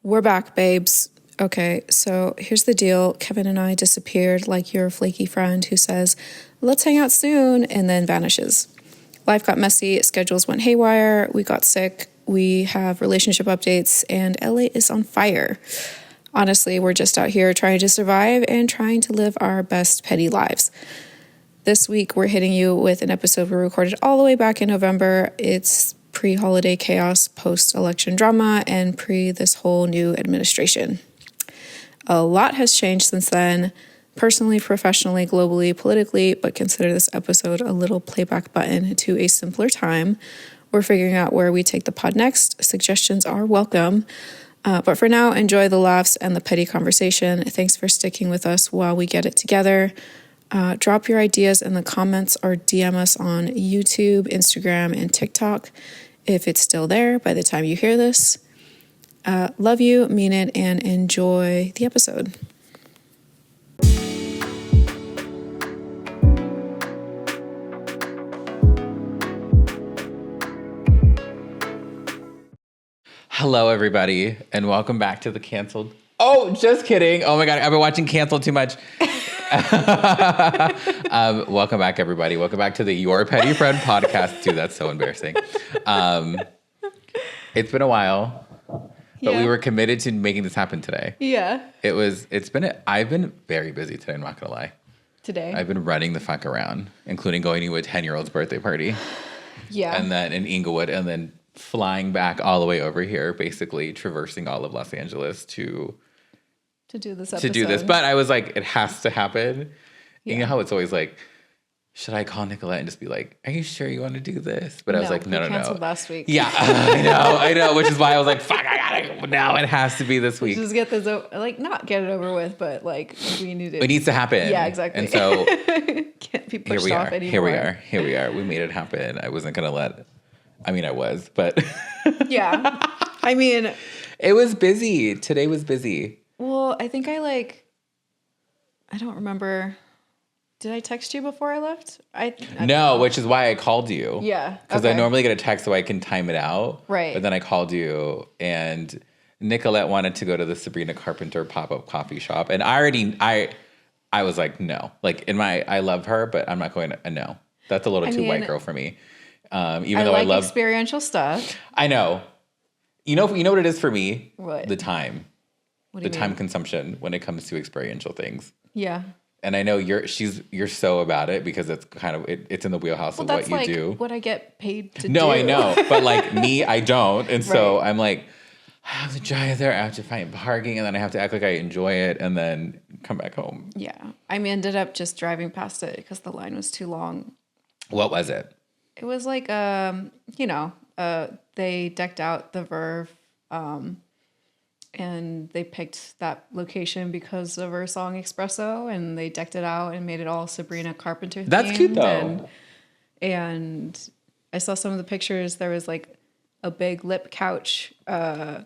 We're back, babes. Okay, so here's the deal. Kevin and I disappeared like your flaky friend who says, let's hang out soon, and then vanishes. Life got messy, schedules went haywire, we got sick, we have relationship updates, and LA is on fire. Honestly, we're just out here trying to survive and trying to live our best petty lives. This week, we're hitting you with an episode we recorded all the way back in November. It's pre-holiday chaos, post-election drama, and pre this whole new administration. A lot has changed since then, personally, professionally, globally, politically, but consider this episode a little playback button to a simpler time. We're figuring out where we take the pod next. Suggestions are welcome. But for now, enjoy the laughs and the petty conversation. Thanks for sticking with us while we get it together. Drop your ideas in the comments or DM us on YouTube, Instagram, and TikTok if it's still there by the time you hear this. Love you, mean it, and enjoy the episode. Hello, everybody, and welcome back to the Canceled. Oh, just kidding. Oh my God, I've been watching Canceled too much. Welcome back, everybody. Welcome back to the Your Petty Friend podcast. Dude, that's so embarrassing. It's been a while, but we were committed to making this happen today. Yeah. I've been very busy today, I'm not going to lie. Today? I've been running the fuck around, including going to a 10-year-old's birthday party. Yeah. And then in Inglewood, and then flying back all the way over here, basically traversing all of Los Angeles to do this episode. But I was like, it has to happen. Yeah. You know how it's always like, should I call Nicolette and just be like, are you sure you want to do this? But I was like, no. Canceled last week. Yeah, I know. Which is why I was like, fuck, now it has to be this week. Just get this not get it over with, but like we need it. It needs to happen. Yeah, exactly. And so can't be pushed off anymore. Here we are. We made it happen. I wasn't gonna I was, but yeah. I mean, it was busy. Today was busy. Well, I think I don't remember. Did I text you before I left? No, which is why I called you. Yeah. Because I normally get a text so I can time it out. Right. But then I called you, and Nicolette wanted to go to the Sabrina Carpenter pop-up coffee shop. And I was like, no. I love her, but I'm not going to, no. That's a little too white girl for me. Even though I love experiential stuff. I know. You know what it is for me? What? The time. What do you mean? Time consumption when it comes to experiential things. Yeah. And I know you're so about it because it's kind of it's in the wheelhouse of what you do. What I get paid to do. No, I know, but me, I don't, and so I'm like, I have to drive there, I have to find parking, and then I have to act like I enjoy it, and then come back home. Yeah, I ended up just driving past it because the line was too long. What was it? It was like they decked out the Verve. And they picked that location because of her song Espresso, and they decked it out and made it all Sabrina Carpenter themed. That's cute though. And I saw some of the pictures. There was like a big lip couch, it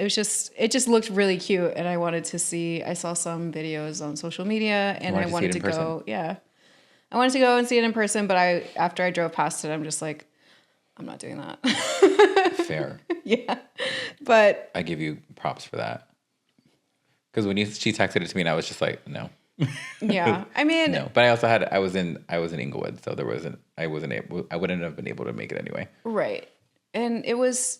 just looked really cute. And I wanted to see. I saw some videos on social media, and I wanted to go. Yeah, I wanted to go and see it in person. But after I drove past it, I'm just like, I'm not doing that. Fair. Yeah. But I give you props for that. Because when she texted it to me, and I was just like, no. Yeah. I mean, no. But I was in Inglewood, so I wouldn't have been able to make it anyway. Right. And it was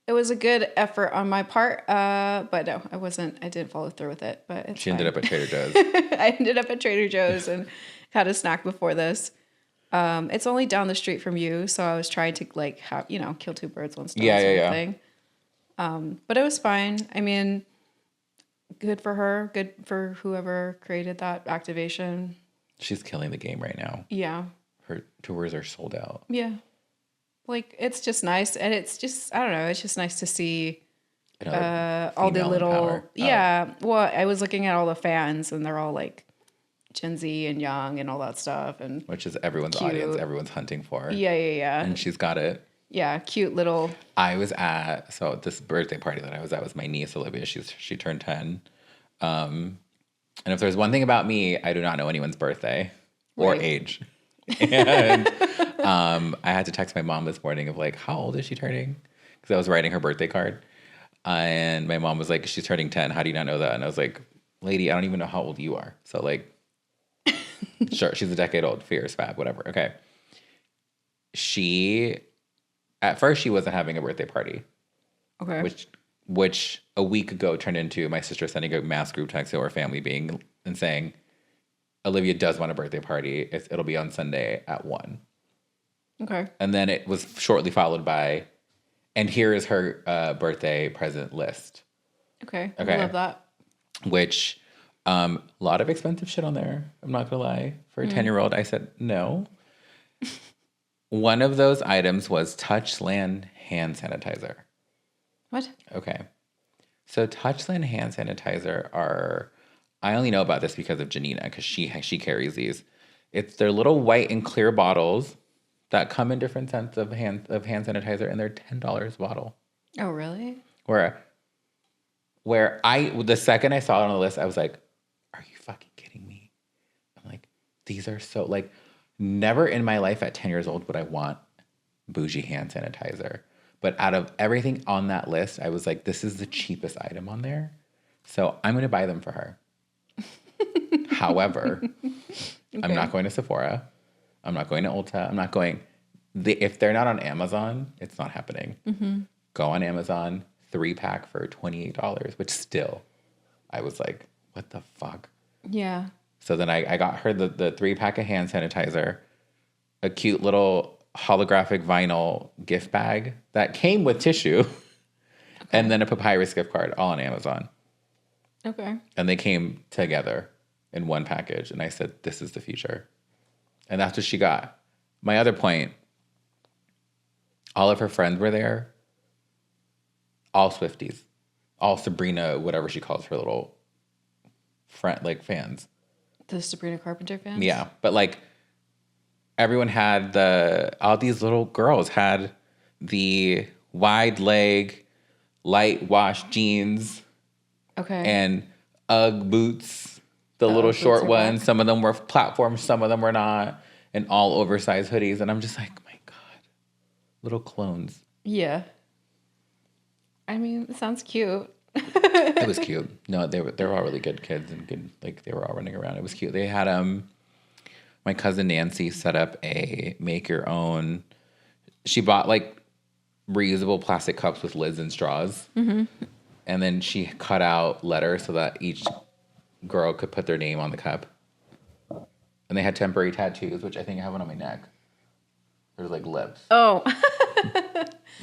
a good effort on my part. But no, I didn't follow through with it, but she ended up at Trader Joe's. I ended up at Trader Joe's and had a snack before this. It's only down the street from you, so I was trying to have, kill two birds, one stone. Thing. But it was fine. I mean, good for her. Good for whoever created that activation. She's killing the game right now. Yeah. Her tours are sold out. Yeah. It's just nice, and it's just, I don't know. It's just nice to see all the little. Power. Yeah. Well, I was looking at all the fans, and they're all Gen Z and young and all that stuff, and which is everyone's cute audience. Everyone's hunting for. Yeah. And she's got it. Yeah, cute little. I was at this birthday party that I was at was my niece Olivia. She turned 10. And if there's one thing about me, I do not know anyone's birthday or age. And I had to text my mom this morning of how old is she turning? Because I was writing her birthday card. And my mom was like, she's turning 10. How do you not know that? And I was like, lady, I don't even know how old you are. So like, sure, she's a decade old, fierce, fab, whatever. Okay. At first she wasn't having a birthday party. Okay. Which a week ago turned into my sister sending a mass group text to our family and saying, Olivia does want a birthday party. It'll be on Sunday at 1. Okay. And then it was shortly followed by, and here is her birthday present list. Okay. Okay. I love that. Which, a lot of expensive shit on there. I'm not gonna lie. For a 10-year-old, I said no. One of those items was Touchland hand sanitizer. What? Okay. So Touchland hand sanitizer I only know about this because of Janina, because she carries these. They're little white and clear bottles that come in different scents of hand sanitizer, and they're $10 a bottle. Oh, really? The second I saw it on the list, I was like, are you fucking kidding me? I'm like, these are so, like, never in my life at 10 years old would I want bougie hand sanitizer. But out of everything on that list, I was like, this is the cheapest item on there. So I'm going to buy them for her. However, okay. I'm not going to Sephora. I'm not going to Ulta. If they're not on Amazon, it's not happening. Mm-hmm. Go on Amazon, 3-pack for $28, which still, I was like, what the fuck? Yeah. So then I got her the 3-pack of hand sanitizer, a cute little holographic vinyl gift bag that came with tissue, okay. And then a papyrus gift card, all on Amazon. Okay. And they came together in one package. And I said, this is the future. And that's what she got. My other point, all of her friends were there. All Swifties. All Sabrina, whatever she calls her little friend, like fans. The Sabrina Carpenter fans? Yeah. But like everyone had all these little girls had the wide leg, light wash jeans. Okay. And Ugg boots, the little short ones. Back. Some of them were platforms, some of them were not. And all oversized hoodies. And I'm just like, my God. Little clones. Yeah. I mean, it sounds cute. It was cute. No, they were all really good kids and good, like they were all running around. It was cute. They had my cousin Nancy set up a make your own. She bought like reusable plastic cups with lids and straws. Mm-hmm. And then she cut out letters so that each girl could put their name on the cup. And they had temporary tattoos, which I think I have one on my neck. There's like lips. Oh.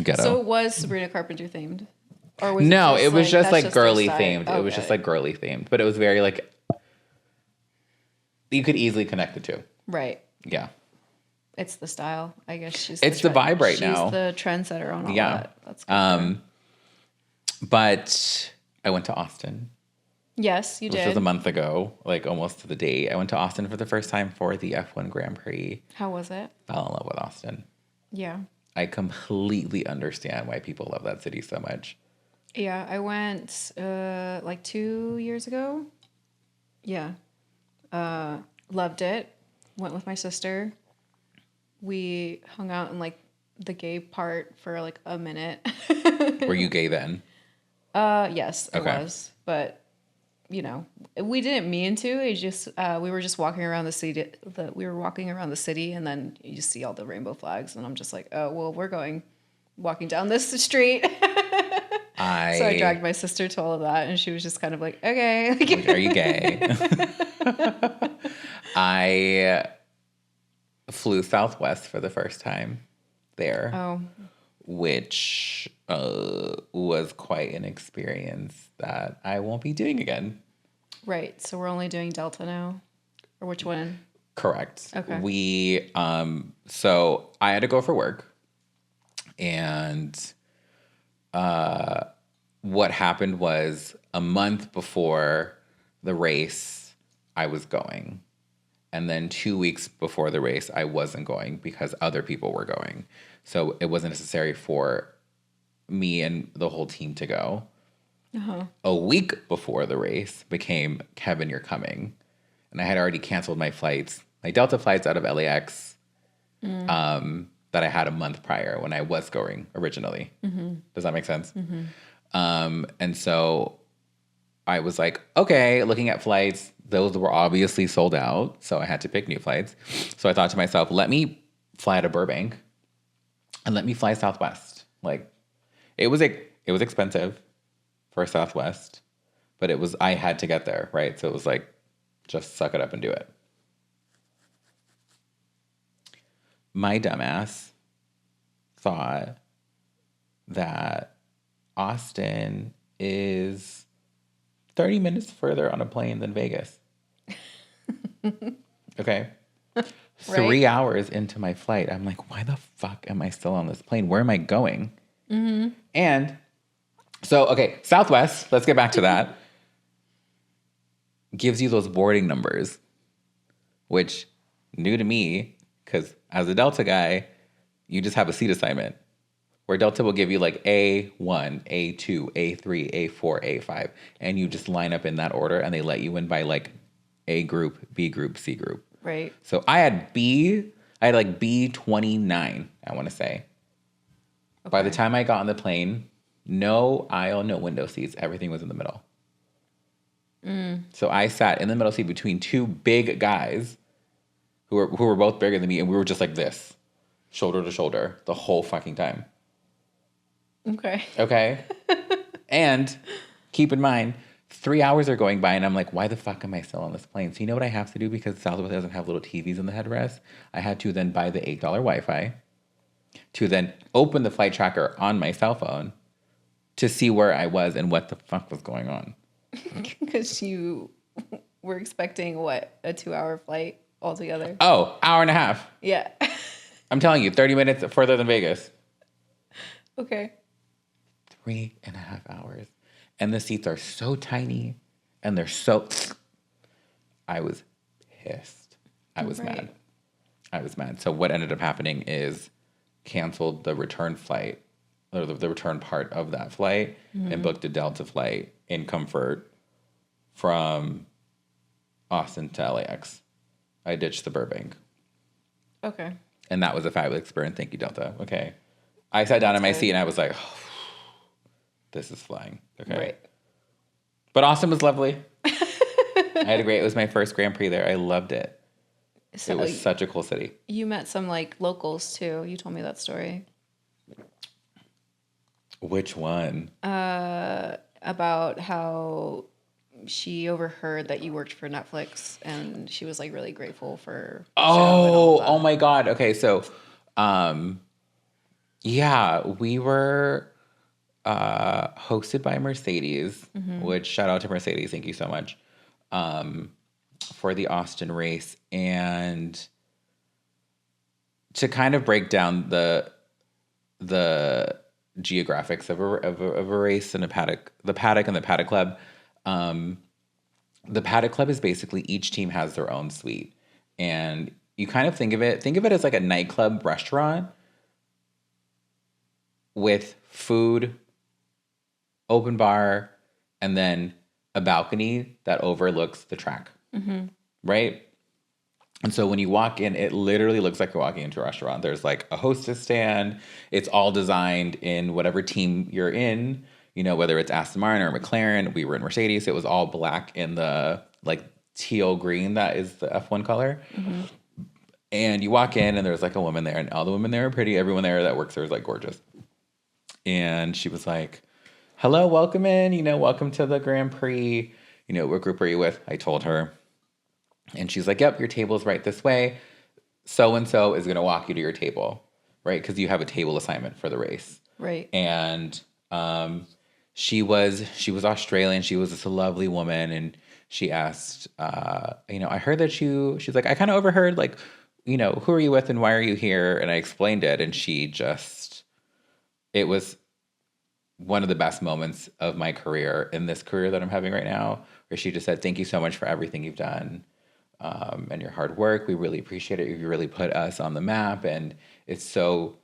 Ghetto. So it was Sabrina Carpenter themed? Or was it was just like girly themed. Okay. It was just like girly themed. But it was very like, you could easily connect the two. Right. Yeah. It's the style. I guess it's the vibe right now. She's the trendsetter on all that. That's good. But I went to Austin. Yes, you did. Which was a month ago, like almost to the date. I went to Austin for the first time for the F1 Grand Prix. How was it? Fell in love with Austin. Yeah. I completely understand why people love that city so much. Yeah, I went like 2 years ago. Yeah. Loved it. Went with my sister. We hung out in like the gay part for like a minute. Were you gay then? Yes, I okay. was. But, you know, we didn't mean to. It just we were just walking around the city. We were walking around the city, and then you just see all the rainbow flags, and I'm just like, oh, well, we're walking down this street. So I dragged my sister to all of that, and she was just kind of like, okay. Are you gay? I flew Southwest for the first time there. Oh. Which was quite an experience that I won't be doing again. Right. So we're only doing Delta now? Or which one? Correct. Okay. So I had to go for work. And what happened was a month before the race, I was going. And then 2 weeks before the race, I wasn't going because other people were going. So it wasn't necessary for me and the whole team to go. Uh-huh. A week before the race became, Kevin, you're coming. And I had already canceled my flights, my Delta flights out of LAX that I had a month prior when I was going originally. Mm-hmm. Does that make sense? Mm-hmm. And so I was like, okay, looking at flights, those were obviously sold out. So I had to pick new flights. So I thought to myself, let me fly to Burbank and let me fly Southwest. Like it was expensive for Southwest, but I had to get there, right? So it was like, just suck it up and do it. My dumbass thought that Austin is 30 minutes further on a plane than Vegas. Okay. Right. 3 hours into my flight, I'm like, why the fuck am I still on this plane? Where am I going? Mm-hmm. And so, okay, Southwest, let's get back to that, gives you those boarding numbers, which new to me, because as a Delta guy, you just have a seat assignment. Where Delta will give you like A1, A2, A3, A4, A5, and you just line up in that order, and they let you in by like A group, B group, C group. Right. So I had like B29, I want to say. Okay. By the time I got on the plane, no aisle, no window seats, everything was in the middle. So I sat in the middle seat between two big guys who were both bigger than me, and we were just like this, shoulder to shoulder, the whole fucking time. Okay. And keep in mind, 3 hours are going by, and I'm like, why the fuck am I still on this plane? So you know what I have to do, because Southwest doesn't have little TVs in the headrest? I had to then buy the $8 Wi-Fi to then open the flight tracker on my cell phone to see where I was and what the fuck was going on. Because you were expecting, what, a 2-hour flight altogether? Oh, hour and a half. Yeah. I'm telling you, 30 minutes further than Vegas. Okay. 3.5 hours. And the seats are so tiny and they're so... I was pissed. I was mad. So what ended up happening is canceled the return flight, or the return part of that flight, and booked a Delta flight in comfort from Austin to LAX. I ditched the Burbank. Okay. And that was a fabulous experience. Thank you, Delta. Okay. I sat down in my seat and I was like, oh, this is flying. Okay. Right. But Austin was lovely. It was my first Grand Prix there. I loved it. So it was such a cool city. You met some like locals too. You told me that story. Which one? About how she overheard that you worked for Netflix, and she was like really grateful for the show and all that. Oh my God. Okay, so yeah, we were hosted by Mercedes, which shout out to Mercedes, thank you so much, for the Austin race. And to kind of break down the geographics of a race and the paddock and the paddock club. The paddock club is basically each team has their own suite, and you kind of think of it as like a nightclub restaurant with food, open bar, and then a balcony that overlooks the track, right? And so when you walk in, it literally looks like you're walking into a restaurant. There's like a hostess stand. It's all designed in whatever team you're in, you know, whether it's Aston Martin or McLaren. We were in Mercedes. It was all black in the like teal green that is the F1 color. And you walk in and there's like a woman there, and all the women there are pretty. Everyone there that works there is like gorgeous. And she was like, hello, welcome in, you know, welcome to the Grand Prix. You know, what group are you with? I told her. And she's like, yep, your table's right this way. So-and-so is going to walk you to your table, right? Because you have a table assignment for the race. Right. And she was Australian. She was this lovely woman. And she asked, you know, I heard that she's like, I kind of overheard, like, you know, who are you with and why are you here? And I explained it. And it was one of the best moments of my career, in this career that I'm having right now, where she just said, thank you so much for everything you've done. And your hard work. We really appreciate it. You really put us on the map. And it's so,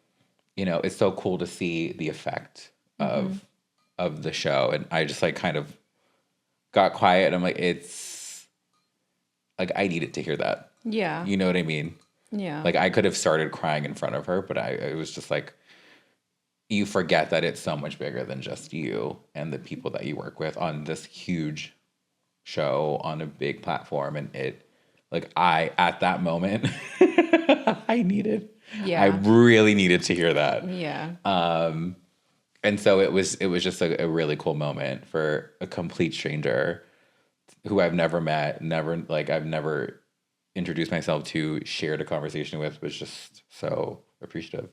you know, it's so cool to see the effect of the show. And I just like kind of got quiet. And I'm like, it's like, I needed to hear that. Yeah. You know what I mean? Yeah. Like I could have started crying in front of her, but it was just like, you forget that it's so much bigger than just you and the people that you work with on this huge show on a big platform. And it, like, at that moment, I really needed to hear that. Yeah. And so it was just a really cool moment for a complete stranger who I've never met, I've never introduced myself to, shared a conversation with, was just so appreciative.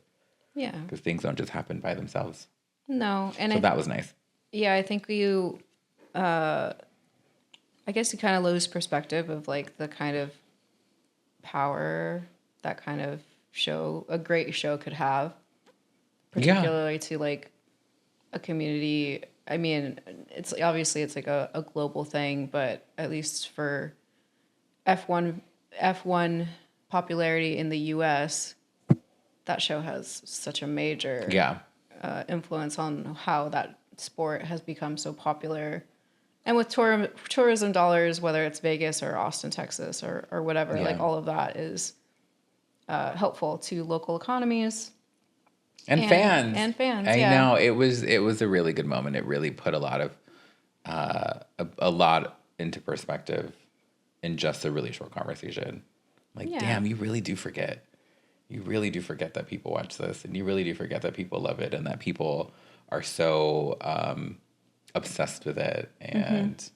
Yeah. Because things don't just happen by themselves. No. And so that was nice. Yeah, I think I guess you kind of lose perspective of like the kind of power that kind of a great show could have, particularly to like a community. I mean, it's obviously it's like a global thing, but at least for F1 popularity in the US, that show has such a major influence on how that sport has become so popular. And with tourism dollars, whether it's Vegas or Austin, Texas, or whatever, like all of that is helpful to local economies and fans. And fans, I know it was a really good moment. It really put a lot of a lot into perspective in just a really short conversation. Like, damn, you really do forget. You really do forget that people watch this, and you really do forget that people love it, and that people are so obsessed with it, and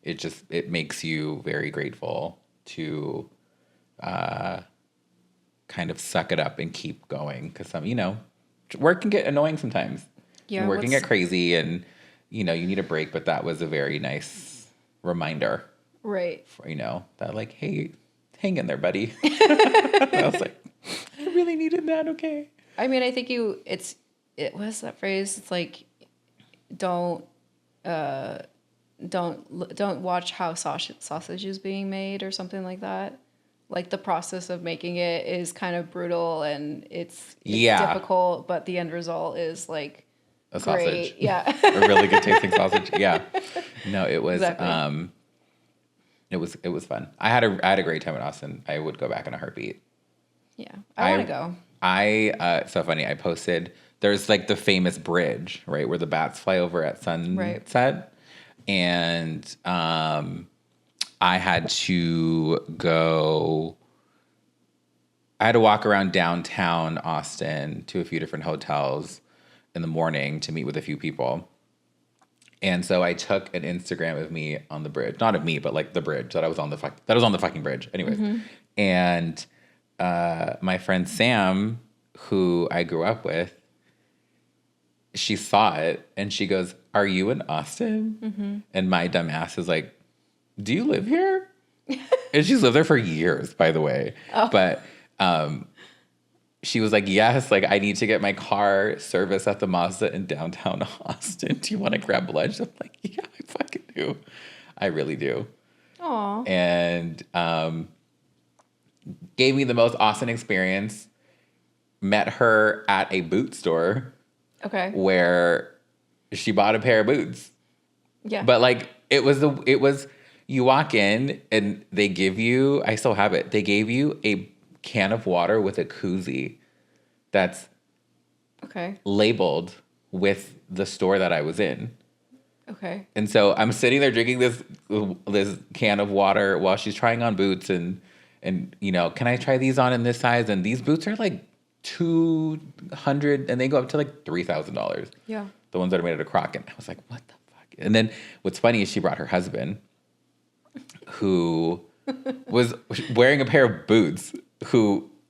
it makes you very grateful to kind of suck it up and keep going, because work can get annoying sometimes. Yeah, work can get crazy, and you need a break. But that was a very nice reminder, right? For, that like, hey, hang in there, buddy. I was like, I really needed that. Okay. I mean, I think it was that phrase. It's like, don't watch how sausage is being made or something like that. Like the process of making it is kind of brutal and it's difficult, but the end result is like a great. Sausage. Yeah. A really good tasting sausage. Yeah. No, it was exactly. It was fun. I had a great time in Austin. I would go back in a heartbeat. Yeah. I want to go. So funny. I posted, there's like the famous bridge, right, where the bats fly over at sunset. Right. And I had to walk around downtown Austin to a few different hotels in the morning to meet with a few people. And so I took an Instagram of me on the bridge, not of me, but like the bridge that was on the fucking bridge. Anyways. Mm-hmm. And my friend Sam, who I grew up with, she saw it and she goes, "Are you in Austin?" Mm-hmm. And my dumb ass is like, "Do you live here?" And she's lived there for years, by the way. Oh. But she was like, "Yes, like I need to get my car serviced at the Mazda in downtown Austin. Do you want to grab lunch?" I'm like, "Yeah, I fucking do. I really do." Aww. And gave me the most Austin experience. Met her at a boot store. Okay. Where she bought a pair of boots. Yeah. But like it was you walk in and they give you, I still have it. They gave you a can of water with a koozie that's labeled with the store that I was in. Okay. And so I'm sitting there drinking this can of water while she's trying on boots and can I try these on in this size? And these boots are like $200 and they go up to like $3,000. Yeah. The ones that are made out of croc. And I was like, what the fuck? And then what's funny is she brought her husband who was wearing a pair of boots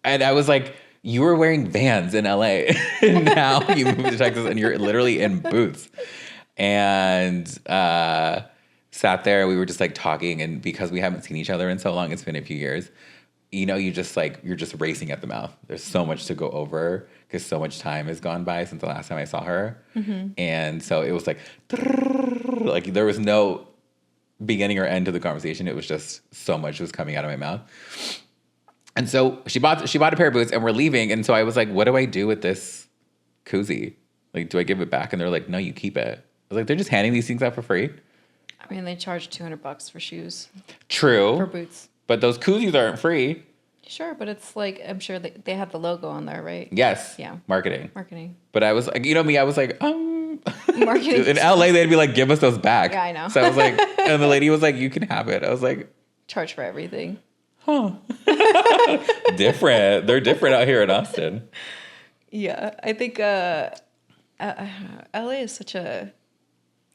and I was like, you were wearing Vans in LA and now you moved to Texas and you're literally in boots. And sat there, we were just like talking, and because we haven't seen each other in so long, it's been a few years, you're just racing at the mouth. There's so much to go over because so much time has gone by since the last time I saw her. Mm-hmm. And so it was like there was no beginning or end to the conversation. It was just so much was coming out of my mouth. And so she bought a pair of boots and we're leaving. And so I was like, what do I do with this koozie? Like, do I give it back? And they're like, no, you keep it. I was like, they're just handing these things out for free. I mean, they charge $200 for shoes. True. For boots. But those koozies aren't free. Sure, but it's like, I'm sure they have the logo on there, right? Yes. Yeah. Marketing. Marketing. But I was like, you know me, I was like, Marketing. in LA, they'd be like, give us those back. Yeah, I know. So I was like, and the lady was like, you can have it. I was like, Charge for everything. huh. Different. They're different out here in Austin. Yeah, I think LA is such a...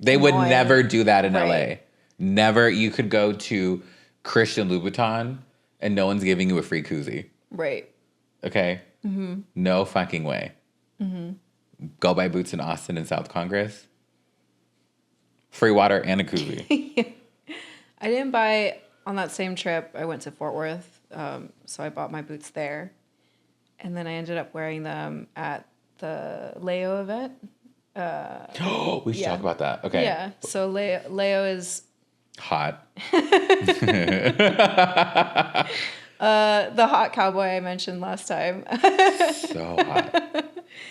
They would annoying. never do that in Right. LA. Never. You could go to Christian Louboutin and no one's giving you a free koozie. Right. Okay? Mm-hmm. No fucking way. Mm-hmm. Go buy boots in Austin and South Congress. Free water and a koozie. I didn't buy on that same trip. I went to Fort Worth, so I bought my boots there, and then I ended up wearing them at the Leo event. We should talk about that. Okay. Yeah. So Leo is Hot. the hot cowboy I mentioned last time. So hot.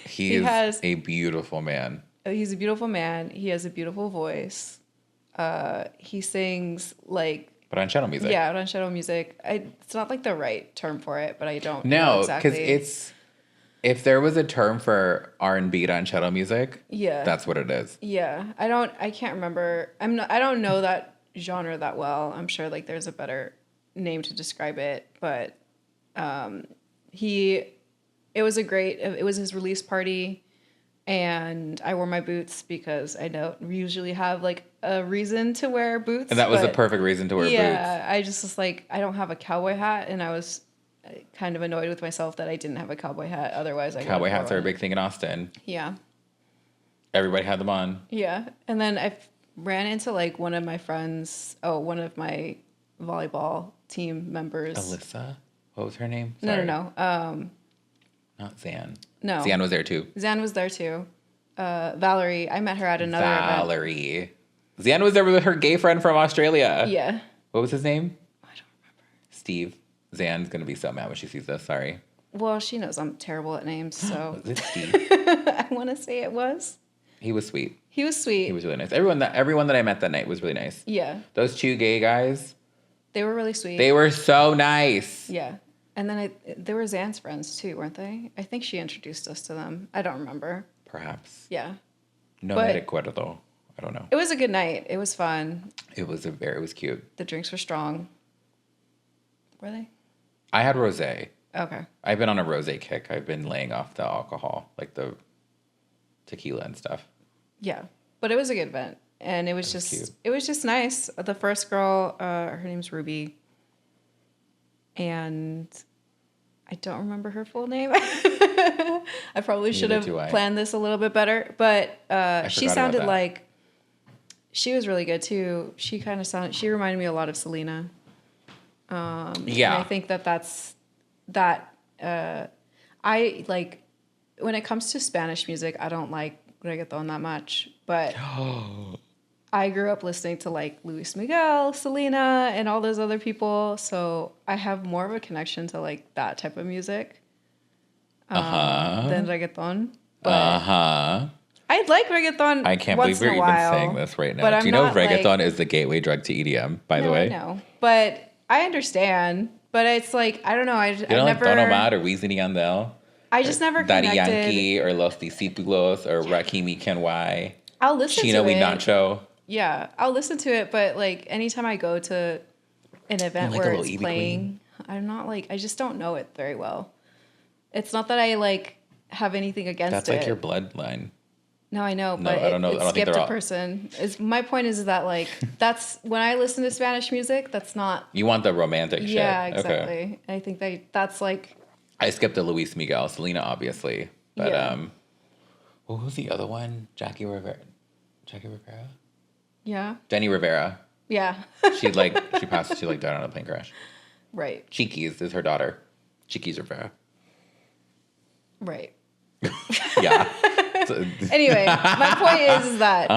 He is a beautiful man. He's a beautiful man. He has a beautiful voice. He sings like... But on channel music. Yeah, on shadow music. It's not like the right term for it, but I don't No, know exactly. because it's... If there was a term for R&B on shadow music, yeah, that's what it is. Yeah, I can't remember. I don't know that genre that well. I'm sure like there's a better name to describe it, but it was his release party, and I wore my boots because I don't usually have like a reason to wear boots. And that was the perfect reason to wear boots. Yeah, I just was like, I don't have a cowboy hat, and I was kind of annoyed with myself that I didn't have a cowboy hat. Otherwise, Cowboy hats are a big thing in Austin. Yeah. Everybody had them on. Yeah. And then I ran into like one of my volleyball team members. Alyssa? What was her name? Sorry. No. Not Zan. No. Zan was there too. Zan was there too. Valerie, I met her at another event. Valerie. Zan was there with her gay friend from Australia. Yeah. What was his name? I don't remember. Steve. Zan's going to be so mad when she sees this. Sorry. Well, she knows I'm terrible at names, so. Was it Steve? I want to say it was. He was sweet. He was sweet. He was really nice. Everyone that I met that night was really nice. Yeah. Those two gay guys. They were really sweet. They were so nice. Yeah. And then they were Zan's friends too, weren't they? I think she introduced us to them. I don't remember. Perhaps. Yeah. No me recuerdo. I don't know. It was a good night. It was fun. It was cute. The drinks were strong. Were they? I had rosé. Okay. I've been on a rosé kick. I've been laying off the alcohol, like the tequila and stuff. Yeah. But it was a good event. And it was just nice. The first girl, her name's Ruby. And I don't remember her full name. I probably should have planned this a little bit better. But she sounded like she was really good too. She reminded me a lot of Selena. Yeah. And I think I like, when it comes to Spanish music, I don't like reggaeton that much, but I grew up listening to like Luis Miguel, Selena, and all those other people. So I have more of a connection to like that type of music than reggaeton. But I like reggaeton. I can't believe you're even saying this right now. Do you know reggaeton is the gateway drug to EDM, by the way? I know. But I understand. But it's like, I don't know. I never... Don Omar or Wisin y Yandel? I just never connected. Daddy Yankee or Los Discípulos or Rakimi Kenway. I'll listen Chino to it. y Nacho. Yeah, I'll listen to it. But like anytime I go to an event where it's playing, I just don't know it very well. It's not that I like have anything against it. That's like your bloodline. No, I know, but I don't know. It skipped a person. My point is that like that's when I listen to Spanish music. That's not. You want the romantic shit. Yeah, exactly. Okay. I think that's like. I skipped the Luis Miguel, Selena, obviously, but yeah. Well, who's the other one? Jackie Rivera. Yeah. Jenny Rivera. Yeah. She died on a plane crash. Right. Chiquis is her daughter. Chiquis Rivera. Right. Yeah. Anyway, my point is that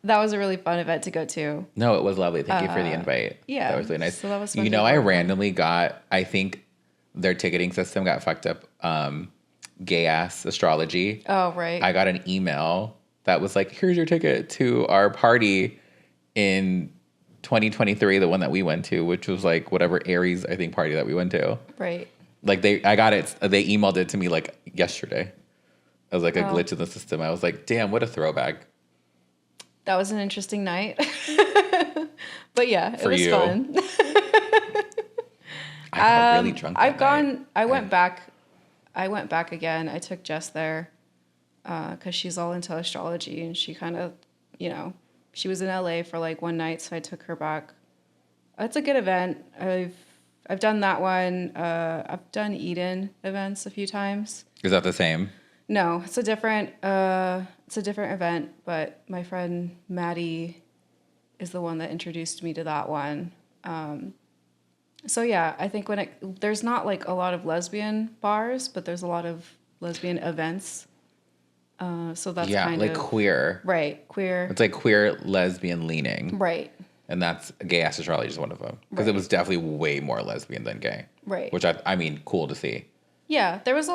that was a really fun event to go to. No, it was lovely. Thank you for the invite. Yeah. That was really nice. So that was fun. I randomly I think their ticketing system got fucked up. Gay ass astrology. Oh, right. I got an email that was like, here's your ticket to our party in 2023, the one that we went to, which was like whatever Aries, I think, party that we went to. Right. Like I got it. They emailed it to me like yesterday. I was like a glitch in the system. I was like, damn, what a throwback. That was an interesting night. But yeah, it was fun. I got really drunk that night. I went back again. I took Jess there because she's all into astrology, and she kind of, she was in LA for like one night, so I took her back. It's a good event. I've done that one. I've done Eden events a few times. Is that the same? No, it's a different event, but my friend Maddie is the one that introduced me to that one. So yeah, I think there's not like a lot of lesbian bars, but there's a lot of lesbian events. So that's kind like of queer. Right, queer. It's like queer lesbian leaning. Right. And that's gay ass astrology is one of them. Because it was definitely way more lesbian than gay. Right. Which I mean, cool to see. Yeah, there's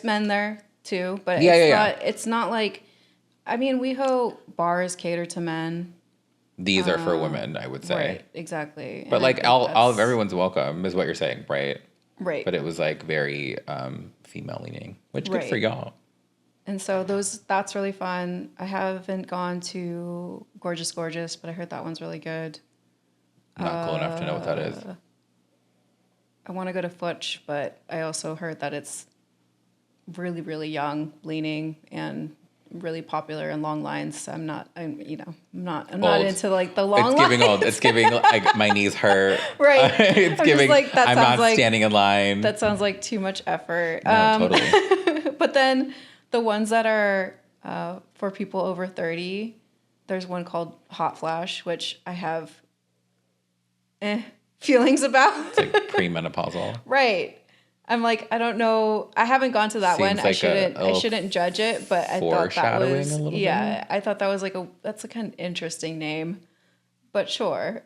men there too, but it's not like, I mean, WeHo bars cater to men. These are for women, I would say. Right, exactly. But like all of everyone's welcome is what you're saying, right? Right. But it was like very female leaning, which good for y'all. And so that's really fun. I haven't gone to Gorgeous, but I heard that one's really good. Not cool enough to know what that is. I want to go to Futch, but I also heard that it's really, really young leaning and really popular and long lines. So I'm not into like the long lines. It's giving old. It's giving like my knees hurt. Right. It's giving like I'm not standing in line. That sounds like too much effort. No, totally. But then the ones that are for people over 30, there's one called Hot Flash, which I have feelings about. It's like premenopausal. Right. I'm like, I don't know. I haven't gone to that one. Like I shouldn't judge it, but I thought that was I thought that was like that's a kind of interesting name. But sure,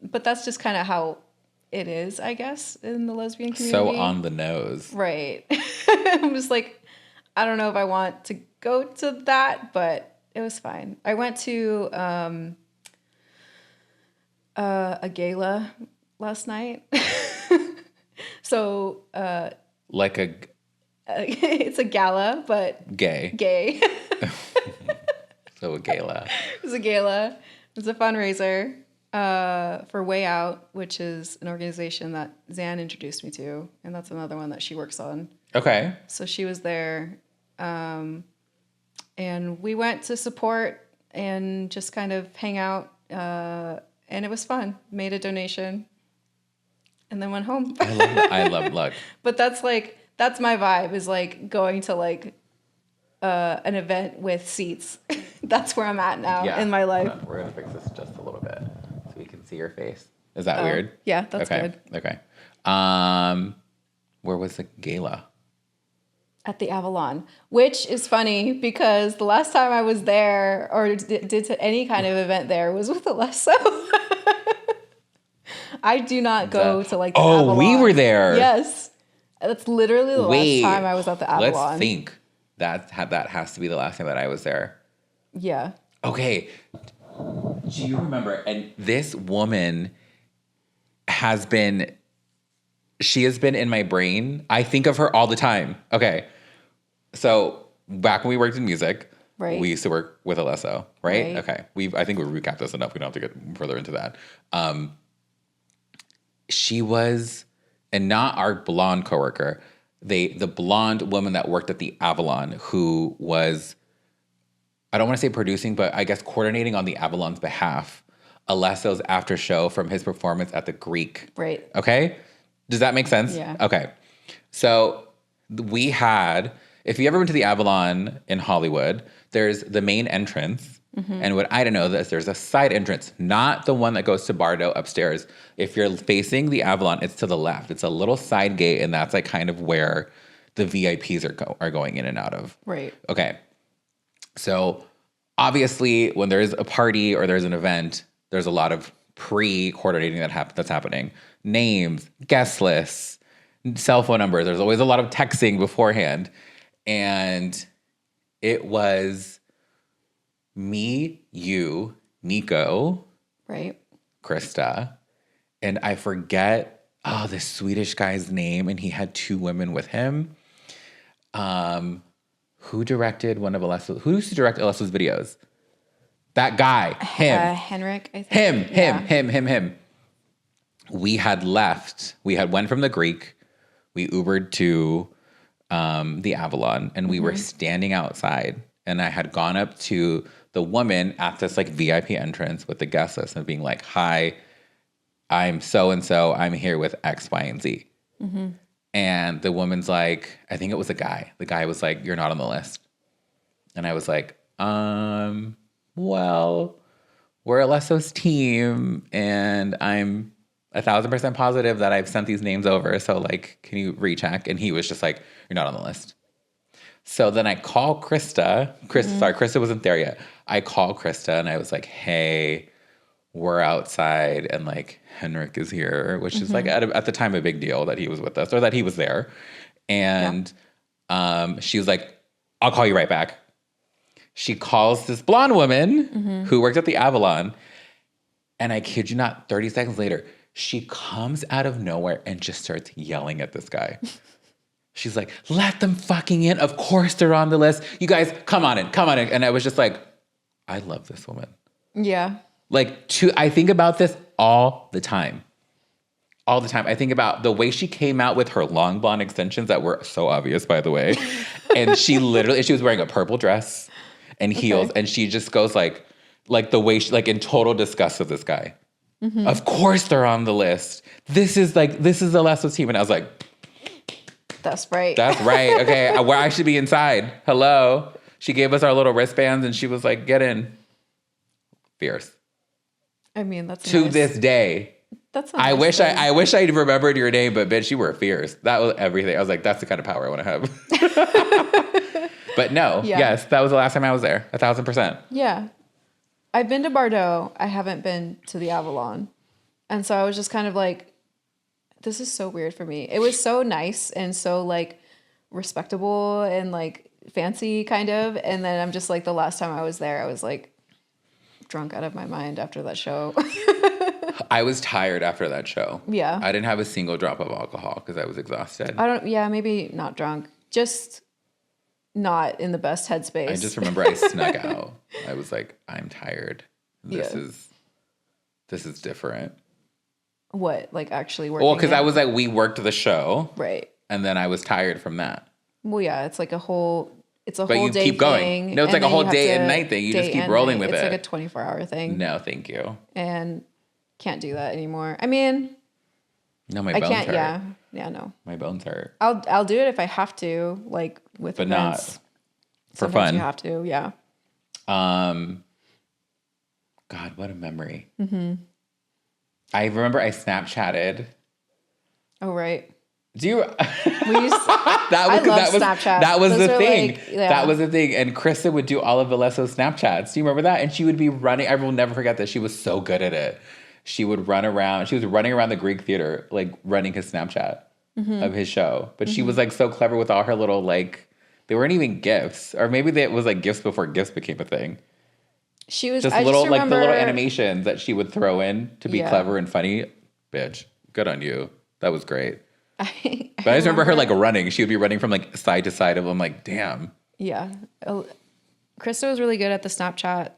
but that's just kind of how it is, I guess, in the lesbian community. So on the nose. Right. I'm just like, I don't know if I want to go to that, but it was fine. I went to a gala last night. So, like it's a gala, but gay. So a gala. It's a gala. It's a fundraiser for Way Out, which is an organization that Zan introduced me to, and that's another one that she works on. Okay. So she was there, and we went to support and just kind of hang out, and it was fun. Made a donation. And then went home. I love luck. But that's my vibe, is like going to like an event with seats. That's where I'm at now in my life. We're gonna fix this just a little bit so we can see your face. Is that weird? Yeah, that's good. Okay. Where was the gala? At the Avalon, which is funny because the last time I was there or did any kind of event there was with Alesso. I do not go to like the Avalon. We were there. Yes. That's literally the last time I was at the Avalon. Let's think. That has to be the last time that I was there. Yeah. Okay. Do you remember? And this woman has been in my brain. I think of her all the time. Okay. So back when we worked in music, right. We used to work with Alesso, right? Okay. I think we recapped this enough. We don't have to get further into that. She was, and not our blonde coworker, the blonde woman that worked at the Avalon, who was, I don't want to say producing, but I guess coordinating on the Avalon's behalf, Alesso's after show from his performance at the Greek. Right. Okay? Does that make sense? Yeah. Okay. So we had, if you ever went to the Avalon in Hollywood, there's the main entrance. Mm-hmm. And what I don't know is there's a side entrance, not the one that goes to Bardo upstairs. If you're facing the Avalon, it's to the left. It's a little side gate, and that's like kind of where the VIPs are going in and out of. Right. Okay. So obviously, when there's a party or there's an event, there's a lot of pre-coordinating that's happening. Names, guest lists, cell phone numbers. There's always a lot of texting beforehand. And it was me, you, Nico. Right. Krista, and I forget this Swedish guy's name, and he had 2 women with him. Who directed one of Alessa's? Who used to direct Alessa's videos? That guy, him, Henrik, I think. him. We had left. We had went from the Greek. We Ubered to the Avalon, and we were standing outside. And I had gone up to the woman at this like VIP entrance with the guest list and being like, "Hi, I'm so and so. I'm here with X, Y, and Z." And the woman's like, I think it was a guy. The guy was like, "You're not on the list." And I was like, well, we're Alesso's team, and I'm 1,000% positive that I've sent these names over. So, like, can you recheck? And he was just like, "You're not on the list." So then I call Krista. Sorry, Krista wasn't there yet. I call Krista, and I was like, "Hey, we're outside, and like Henrik is here," which is like at the time a big deal that he was with us or that he was there. And she was like, "I'll call you right back." She calls this blonde woman who worked at the Avalon. And I kid you not, 30 seconds later, she comes out of nowhere and just starts yelling at this guy. She's like, "Let them fucking in. Of course they're on the list. You guys, come on in. And I was just like, I love this woman. Yeah. Like, I think about this all the time. All the time. I think about the way she came out with her long blonde extensions that were so obvious, by the way. And she was wearing a purple dress and heels. And she just goes like the way she, like in total disgust of this guy. Of course they're on the list. This is the Alessa's team. And I was like, that's right. That's right. Okay. Where I should be inside. Hello. She gave us our little wristbands and she was like, "Get in." Fierce. I mean, that's to nice. this day. That's I wish I remembered your name, but bitch, you were fierce. That was everything. I was like, that's the kind of power I want to have. But no, yes, that was the last time I was there. 1,000%. Yeah. I've been to Bordeaux. I haven't been to the Avalon. And so I was just kind of like, this is so weird for me. It was so nice and so like respectable and like fancy kind of. And then I'm just like, the last time I was there, I was like drunk out of my mind after that show. I was tired after that show. Yeah. I didn't have a single drop of alcohol because I was exhausted. Maybe not drunk. Just not in the best headspace. I just remember I snuck out. I was like, I'm tired. This is different. What? Like actually working? Well, because I was like, we worked the show. Right. And then I was tired from that. Well, yeah, it's like a whole but you day keep going. thing. No, it's like a whole day and night thing. You just keep rolling with it. It's like a 24-hour thing. No, thank you. And can't do that anymore. I mean, no, my bones hurt. Yeah, no. My bones hurt. I'll do it if I have to, like with but events. Not for Sometimes fun. You have to, yeah. God, what a memory. I remember I Snapchatted. Oh, right. Do you? We used Snapchat. That was the thing. Like, yeah. That was the thing. And Krista would do all of Alessa's Snapchats. Do you remember that? And she would be running. I will never forget this. She was so good at it. She would run around. She was running around the Greek theater, like running his Snapchat of his show. But she was like so clever with all her little like. They weren't even gifts, or maybe it was like gifts before gifts became a thing. She was just little like the little animations that she would throw in to be clever and funny. Bitch, good on you. That was great. But I just remember her like running. She would be running from like side to side of them. Like, damn. Yeah, Krista was really good at the Snapchat.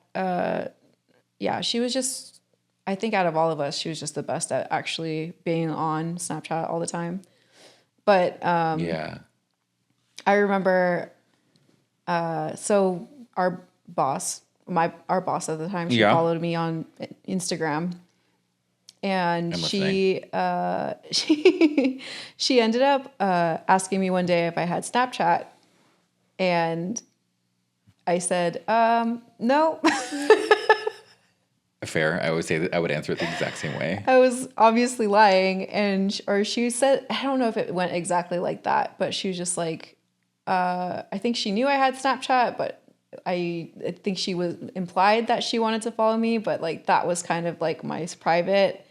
Yeah, she was just. I think out of all of us, she was just the best at actually being on Snapchat all the time. But yeah. I remember, so our boss at the time, she followed me on Instagram, and she ended up asking me one day if I had Snapchat, and I said, no. Fair. I always say that I would answer it the exact same way. I was obviously lying, or she said, I don't know if it went exactly like that, but she was just like, I think she knew I had Snapchat, but I think she was implied that she wanted to follow me, but like that was kind of like my private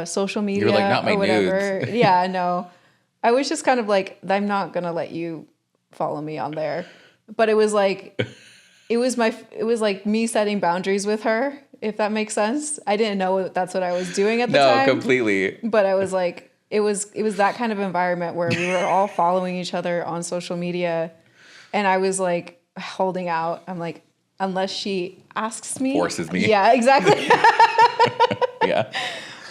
social media. You're like, not my or whatever. nudes. Yeah, no. I was just kind of like, I'm not gonna let you follow me on there. But it was like it was like me setting boundaries with her, if that makes sense. I didn't know that's what I was doing at the time. No, completely. But I was like, it was that kind of environment where we were all following each other on social media, and I was like holding out. I'm like, unless she asks me, forces me. Yeah, exactly. Yeah.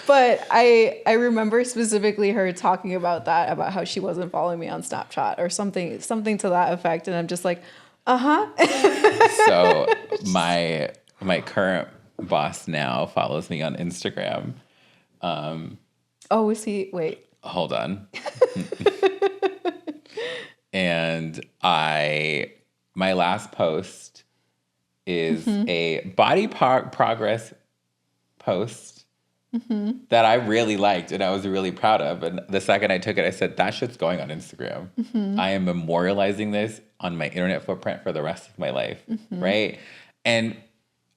But I remember specifically her talking about that, about how she wasn't following me on Snapchat or something to that effect, and I'm just like, So my current boss now follows me on Instagram. Oh, is he? Wait. Hold on. And my last post is a body progress post that I really liked and I was really proud of. And the second I took it, I said, that shit's going on Instagram. I am memorializing this on my internet footprint for the rest of my life. Right. And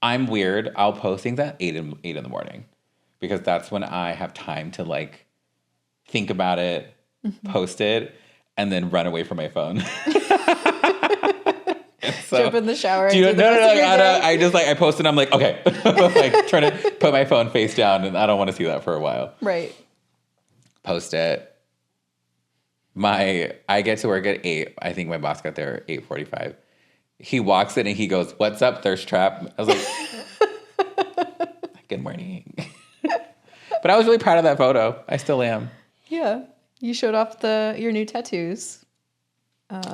I'm weird. I'll post things at 8 in the morning because that's when I have time to like think about it, post it, and then run away from my phone. So, jump in the shower. No. I just like, I posted, I'm like, okay. Like trying to put my phone face down and I don't want to see that for a while. Right. Post it. I get to work at 8. I think my boss got there at 8:45. He walks in and he goes, "What's up, thirst trap?" I was like, "Good morning." But I was really proud of that photo. I still am. Yeah. You showed off your new tattoos.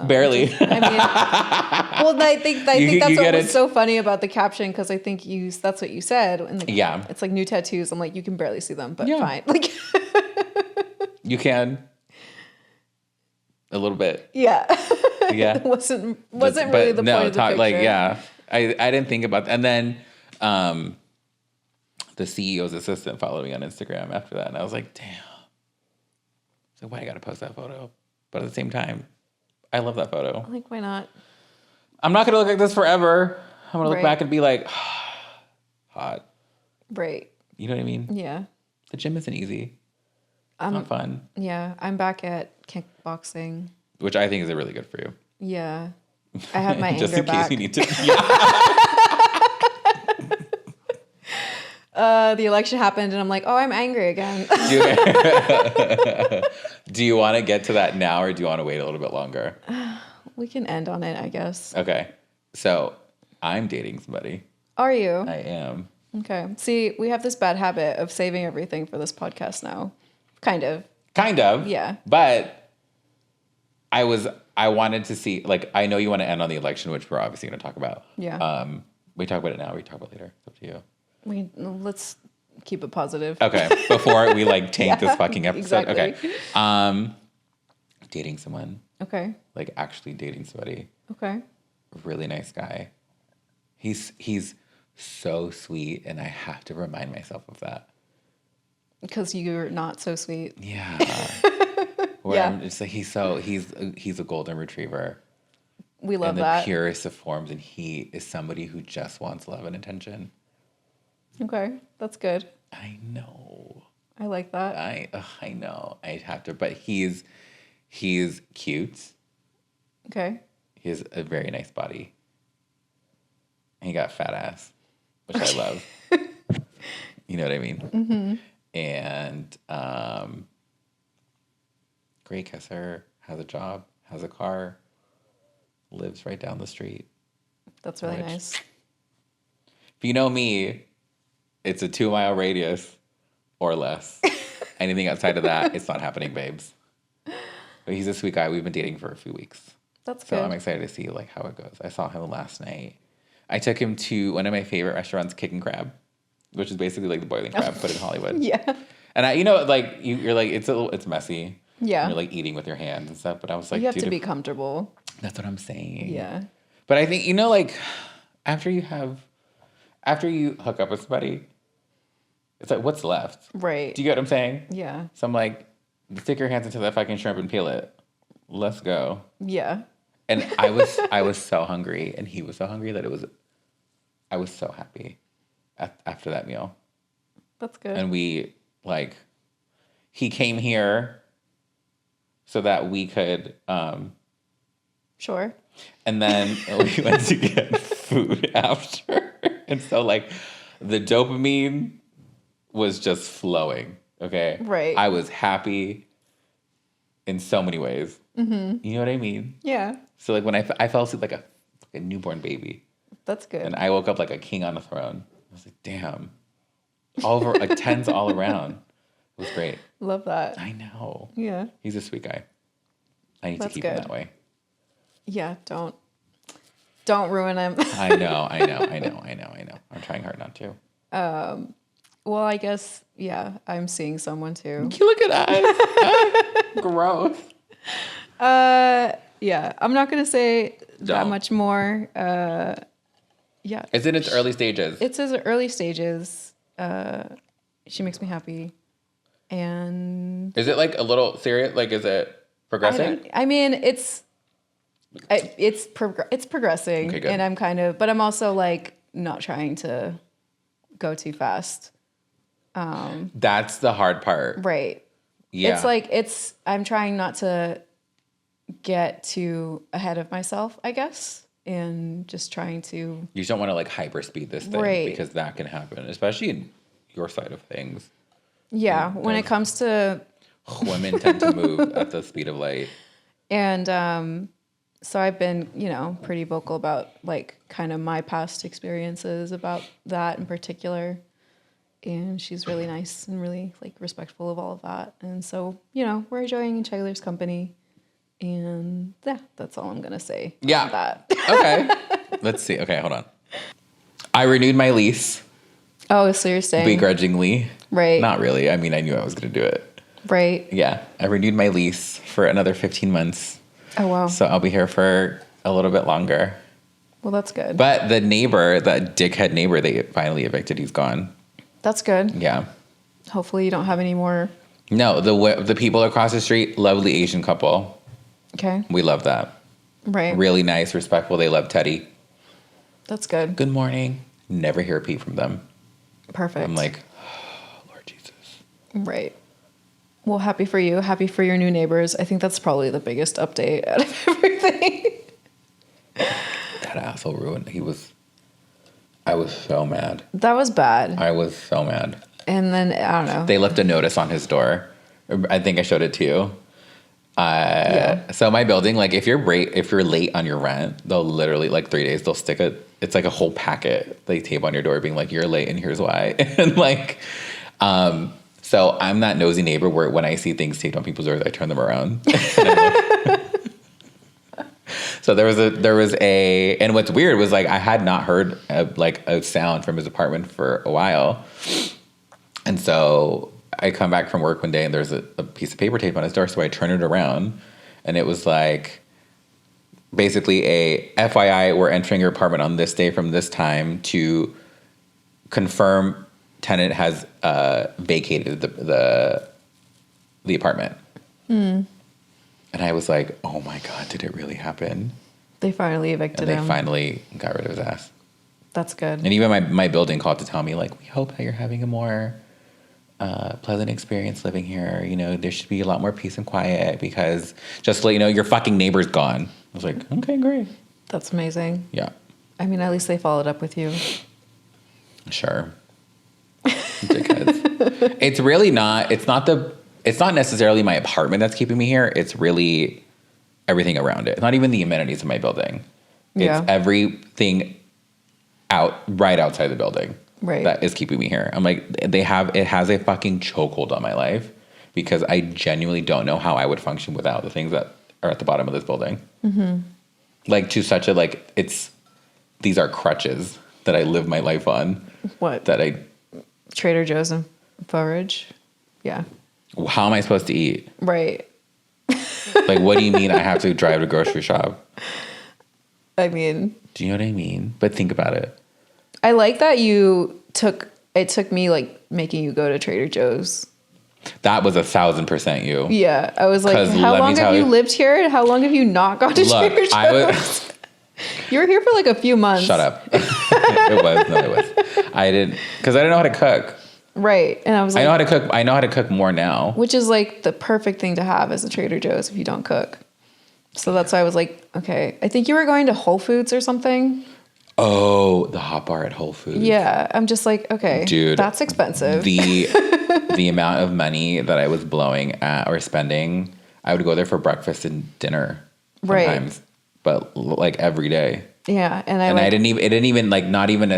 Barely. I mean, well, I think that's what was so funny about the caption, because I think that's what you said. And yeah. It's like new tattoos. I'm like, you can barely see them, but fine. Like you can. A little bit. Yeah. Yeah. It wasn't really the point of the picture. Like, yeah. I didn't think about that. And then the CEO's assistant followed me on Instagram after that. And I was like, damn. So why I got to post that photo? But at the same time, I love that photo. Like, why not? I'm not going to look like this forever. I'm going to look back and be like, hot. Right. You know what I mean? Yeah. The gym isn't easy. It's not fun. Yeah. I'm back at kickboxing. Which I think is really good for you. Yeah. I have my just anger in case back. you need to. Yeah. The election happened and I'm like, oh, I'm angry again. Do you want to get to that now or do you want to wait a little bit longer? We can end on it, I guess. Okay. So I'm dating somebody. Are you? I am. Okay. See, we have this bad habit of saving everything for this podcast now. Kind of. Yeah. But I wanted to see, like, I know you want to end on the election, which we're obviously going to talk about. Yeah. We talk about it now. We talk about it later. It's up to you. Let's keep it positive. Okay. Before we like taint this fucking episode. Exactly. Okay. Dating someone. Okay. Like actually dating somebody. Okay. Really nice guy. He's so sweet, and I have to remind myself of that. Because you're not so sweet. Yeah. I'm just like he's a golden retriever. We love in the that. purest of forms, and he is somebody who just wants love and attention. Okay, that's good. I know. I like that. I know. I have to, but he's cute. Okay. He has a very nice body. And he got fat ass, which I love. You know what I mean? Mm-hmm. And great kisser, has a job, has a car, lives right down the street. That's really nice. If you know me, it's a 2-mile radius or less. Anything outside of that, it's not happening, babes. But he's a sweet guy. We've been dating for a few weeks. That's so good. I'm excited to see like how it goes. I saw him last night. I took him to one of my favorite restaurants, Kick and Crab, which is basically like the boiling crab, but in Hollywood. Yeah. And like you're like it's messy. Yeah. And you're like eating with your hands and stuff. But I was like, you have to be comfortable. That's what I'm saying. Yeah. But I think like after you hook up with somebody, it's like what's left? Right. Do you get what I'm saying? Yeah. So I'm like, stick your hands into that fucking shrimp and peel it. Let's go. Yeah. And I was so hungry, and he was so hungry that I was so happy after that meal. That's good. And he came here so that we could sure. And then we went to get food. food after. And so like the dopamine was just flowing. Okay. Right. I was happy in so many ways. Mm-hmm. You know what I mean? Yeah. So like when I fell asleep like a newborn baby. That's good. And I woke up like a king on a throne. I was like, damn. All over, like tens all around. It was great. Love that. I know. Yeah. He's a sweet guy. I need That's to keep good. him that way. Yeah, don't ruin him. I know. I'm trying hard not to. Well, I guess, yeah, I'm seeing someone too. Look at us. Gross. Yeah, I'm not going to say that Don't. much more. Yeah. It's in its early stages. It's in early stages. She makes me happy. And Is it like a little serious? Like, is it progressing? I mean, it's progressing. Okay, good. And I'm also like not trying to go too fast. That's the hard part. Right. Yeah. It's like, I'm trying not to get too ahead of myself, I guess. And just trying to. You just don't want to like hyperspeed this thing. Right. Because that can happen, especially in your side of things. Yeah. When it comes to. Women tend to move at the speed of light. And so I've been, pretty vocal about like kind of my past experiences about that in particular. And she's really nice and really like respectful of all of that. And so, we're enjoying each other's company. And yeah, that's all I'm going to say. Yeah. On that. Okay. Let's see. Okay, hold on. I renewed my lease. Oh, so you're staying. Begrudgingly. Right. Not really. I mean, I knew I was going to do it. Right. Yeah. I renewed my lease for another 15 months. Oh, wow. So I'll be here for a little bit longer. Well, that's good. But the neighbor, that dickhead neighbor they finally evicted, he's gone. That's good. Yeah. Hopefully you don't have any more. No, the people across the street, lovely Asian couple. Okay. We love that. Right. Really nice, respectful. They love Teddy. That's good. Good morning. Never hear a peep from them. Perfect. I'm like, oh, Lord Jesus. Right. Well, happy for you. Happy for your new neighbors. I think that's probably the biggest update out of everything. That asshole ruined. I was so mad. That was bad. I was so mad. And then, I don't know. They left a notice on his door. I think I showed it to you. Yeah. So my building, like if you're late on your rent, they'll literally like 3 days, they'll stick it's like a whole packet they tape on your door being like, you're late and here's why. And like, so I'm that nosy neighbor where when I see things taped on people's doors, I turn them around. So there was a, and what's weird was like, I had not heard a sound from his apartment for a while. And so I come back from work one day and there's a piece of paper tape on his door. So I turn it around and it was like, basically a FYI, we're entering your apartment on this day from this time to confirm tenant has vacated the apartment. Mm. And I was like, oh my God, did it really happen? They finally evicted him. And they finally got rid of his ass. That's good. And even my building called to tell me like, we hope that you're having a more pleasant experience living here. There should be a lot more peace and quiet because just to let you know, your fucking neighbor's gone. I was like, okay, great. That's amazing. Yeah. I mean, at least they followed up with you. Sure. Dickheads. It's really not, it's not necessarily my apartment that's keeping me here. It's really everything around it. It's not even the amenities of my building. Yeah. It's everything right outside the building. Right. That is keeping me here. I'm like, it has a fucking chokehold on my life because I genuinely don't know how I would function without the things that are at the bottom of this building. Mm-hmm. Like to such a, like, these are crutches that I live my life on. What? Trader Joe's and forage? Yeah. How am I supposed to eat? Right. Like, what do you mean I have to drive to grocery shop? I mean. Do you know what I mean? But think about it. I like that it took me like making you go to Trader Joe's. That was 1,000% you. Yeah. I was like, how long have you lived here? And how long have you not gone to Trader Joe's? You were here for like a few months. Shut up. It was. I didn't, because I didn't know how to cook. Right. And I was like, I know how to cook more now. Which is like the perfect thing to have as a Trader Joe's if you don't cook. So that's why I was like, okay. I think you were going to Whole Foods or something. Oh, the hot bar at Whole Foods. Yeah. I'm just like, okay, Dude, that's expensive. The amount of money that I was blowing at or spending, I would go there for breakfast and dinner sometimes, but like every day. Yeah. And I didn't even, it didn't even like, not even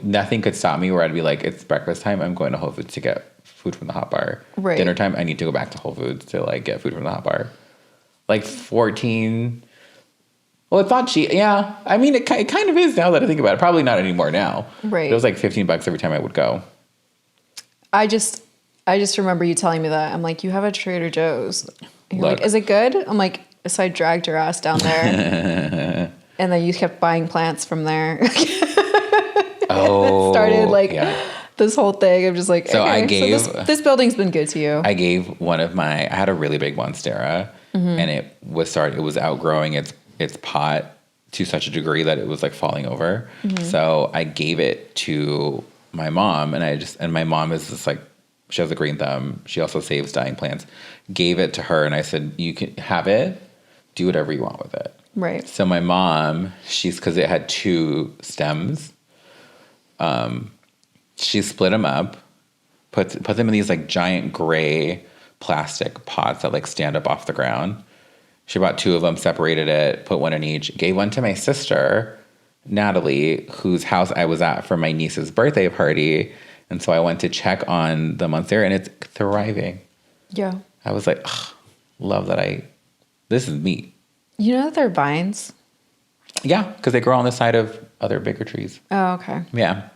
nothing could stop me where I'd be like, it's breakfast time. I'm going to Whole Foods to get food from the hot bar. Right. Dinner time, I need to go back to Whole Foods to like get food from the hot bar. Like 14. Well, it's not cheap. Yeah. I mean, it kind of is now that I think about it. Probably not anymore now. Right. It was like $15 every time I would go. I just remember you telling me that. I'm like, you have a Trader Joe's. And you're Look. like, is it good? I'm like, so I dragged your ass down there. And then you kept buying plants from there. Oh. It started like this whole thing. I'm just like, so okay, this building's been good to you. I gave I had a really big Monstera, and it was outgrowing its pot to such a degree that it was like falling over. So I gave it to my mom, and my mom is just like, she has a green thumb. She also saves dying plants. Gave it to her, and I said, you can have it, do whatever you want with it. Right. So my mom, because it had 2 stems, she split them up, put them in these like giant gray plastic pots that like stand up off the ground. She bought 2 of them, separated it, put one in each, gave one to my sister, Natalie, whose house I was at for my niece's birthday party. And so I went to check on the Monstera, and it's thriving. Yeah. I was like, love that this is me. You know that they're vines? Yeah, because they grow on the side of other bigger trees. Oh, okay. Yeah.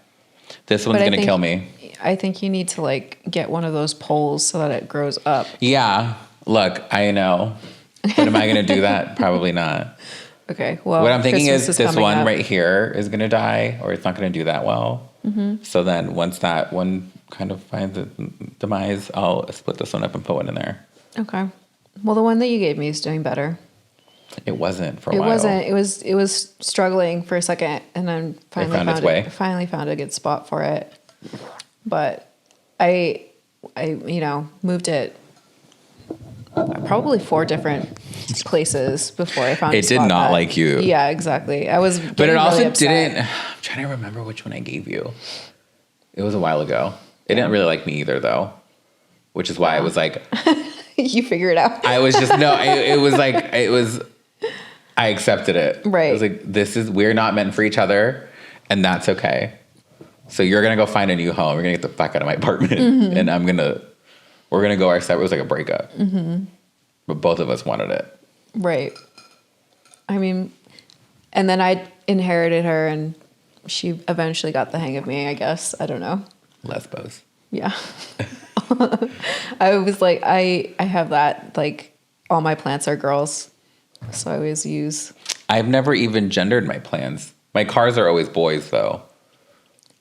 This one's going to kill me. I think you need to like get one of those poles so that it grows up. Yeah. Look, I know. But am I going to do that? Probably not. Okay. Well, what I'm thinking Christmas is this one up. right here is going to die, or it's not going to do that well. So then once that one kind of finds its demise, I'll split this one up and put one in there. Okay. Well, the one that you gave me is doing better. It wasn't for a while. It wasn't. It was struggling for a second, and then finally found a good spot for it. But I moved it probably 4 different places before I found it. Did not like you. Yeah, exactly. I was, but it also really didn't. I'm trying to remember which one I gave you. It was a while ago. It didn't really like me either, though, which is why I was like, you figure it out. I was just I accepted it. Right. I was like, we're not meant for each other, and that's okay. So you're gonna go find a new home. We're gonna get the fuck out of my apartment, and we're gonna go our separate. It was like a breakup, but both of us wanted it. Right. I mean, and then I inherited her, and she eventually got the hang of me, I guess. I don't know. Lesbos. Yeah. I was like, I have that, like, all my plants are girls. So I always use. I've never even gendered my plants. My cars are always boys, though.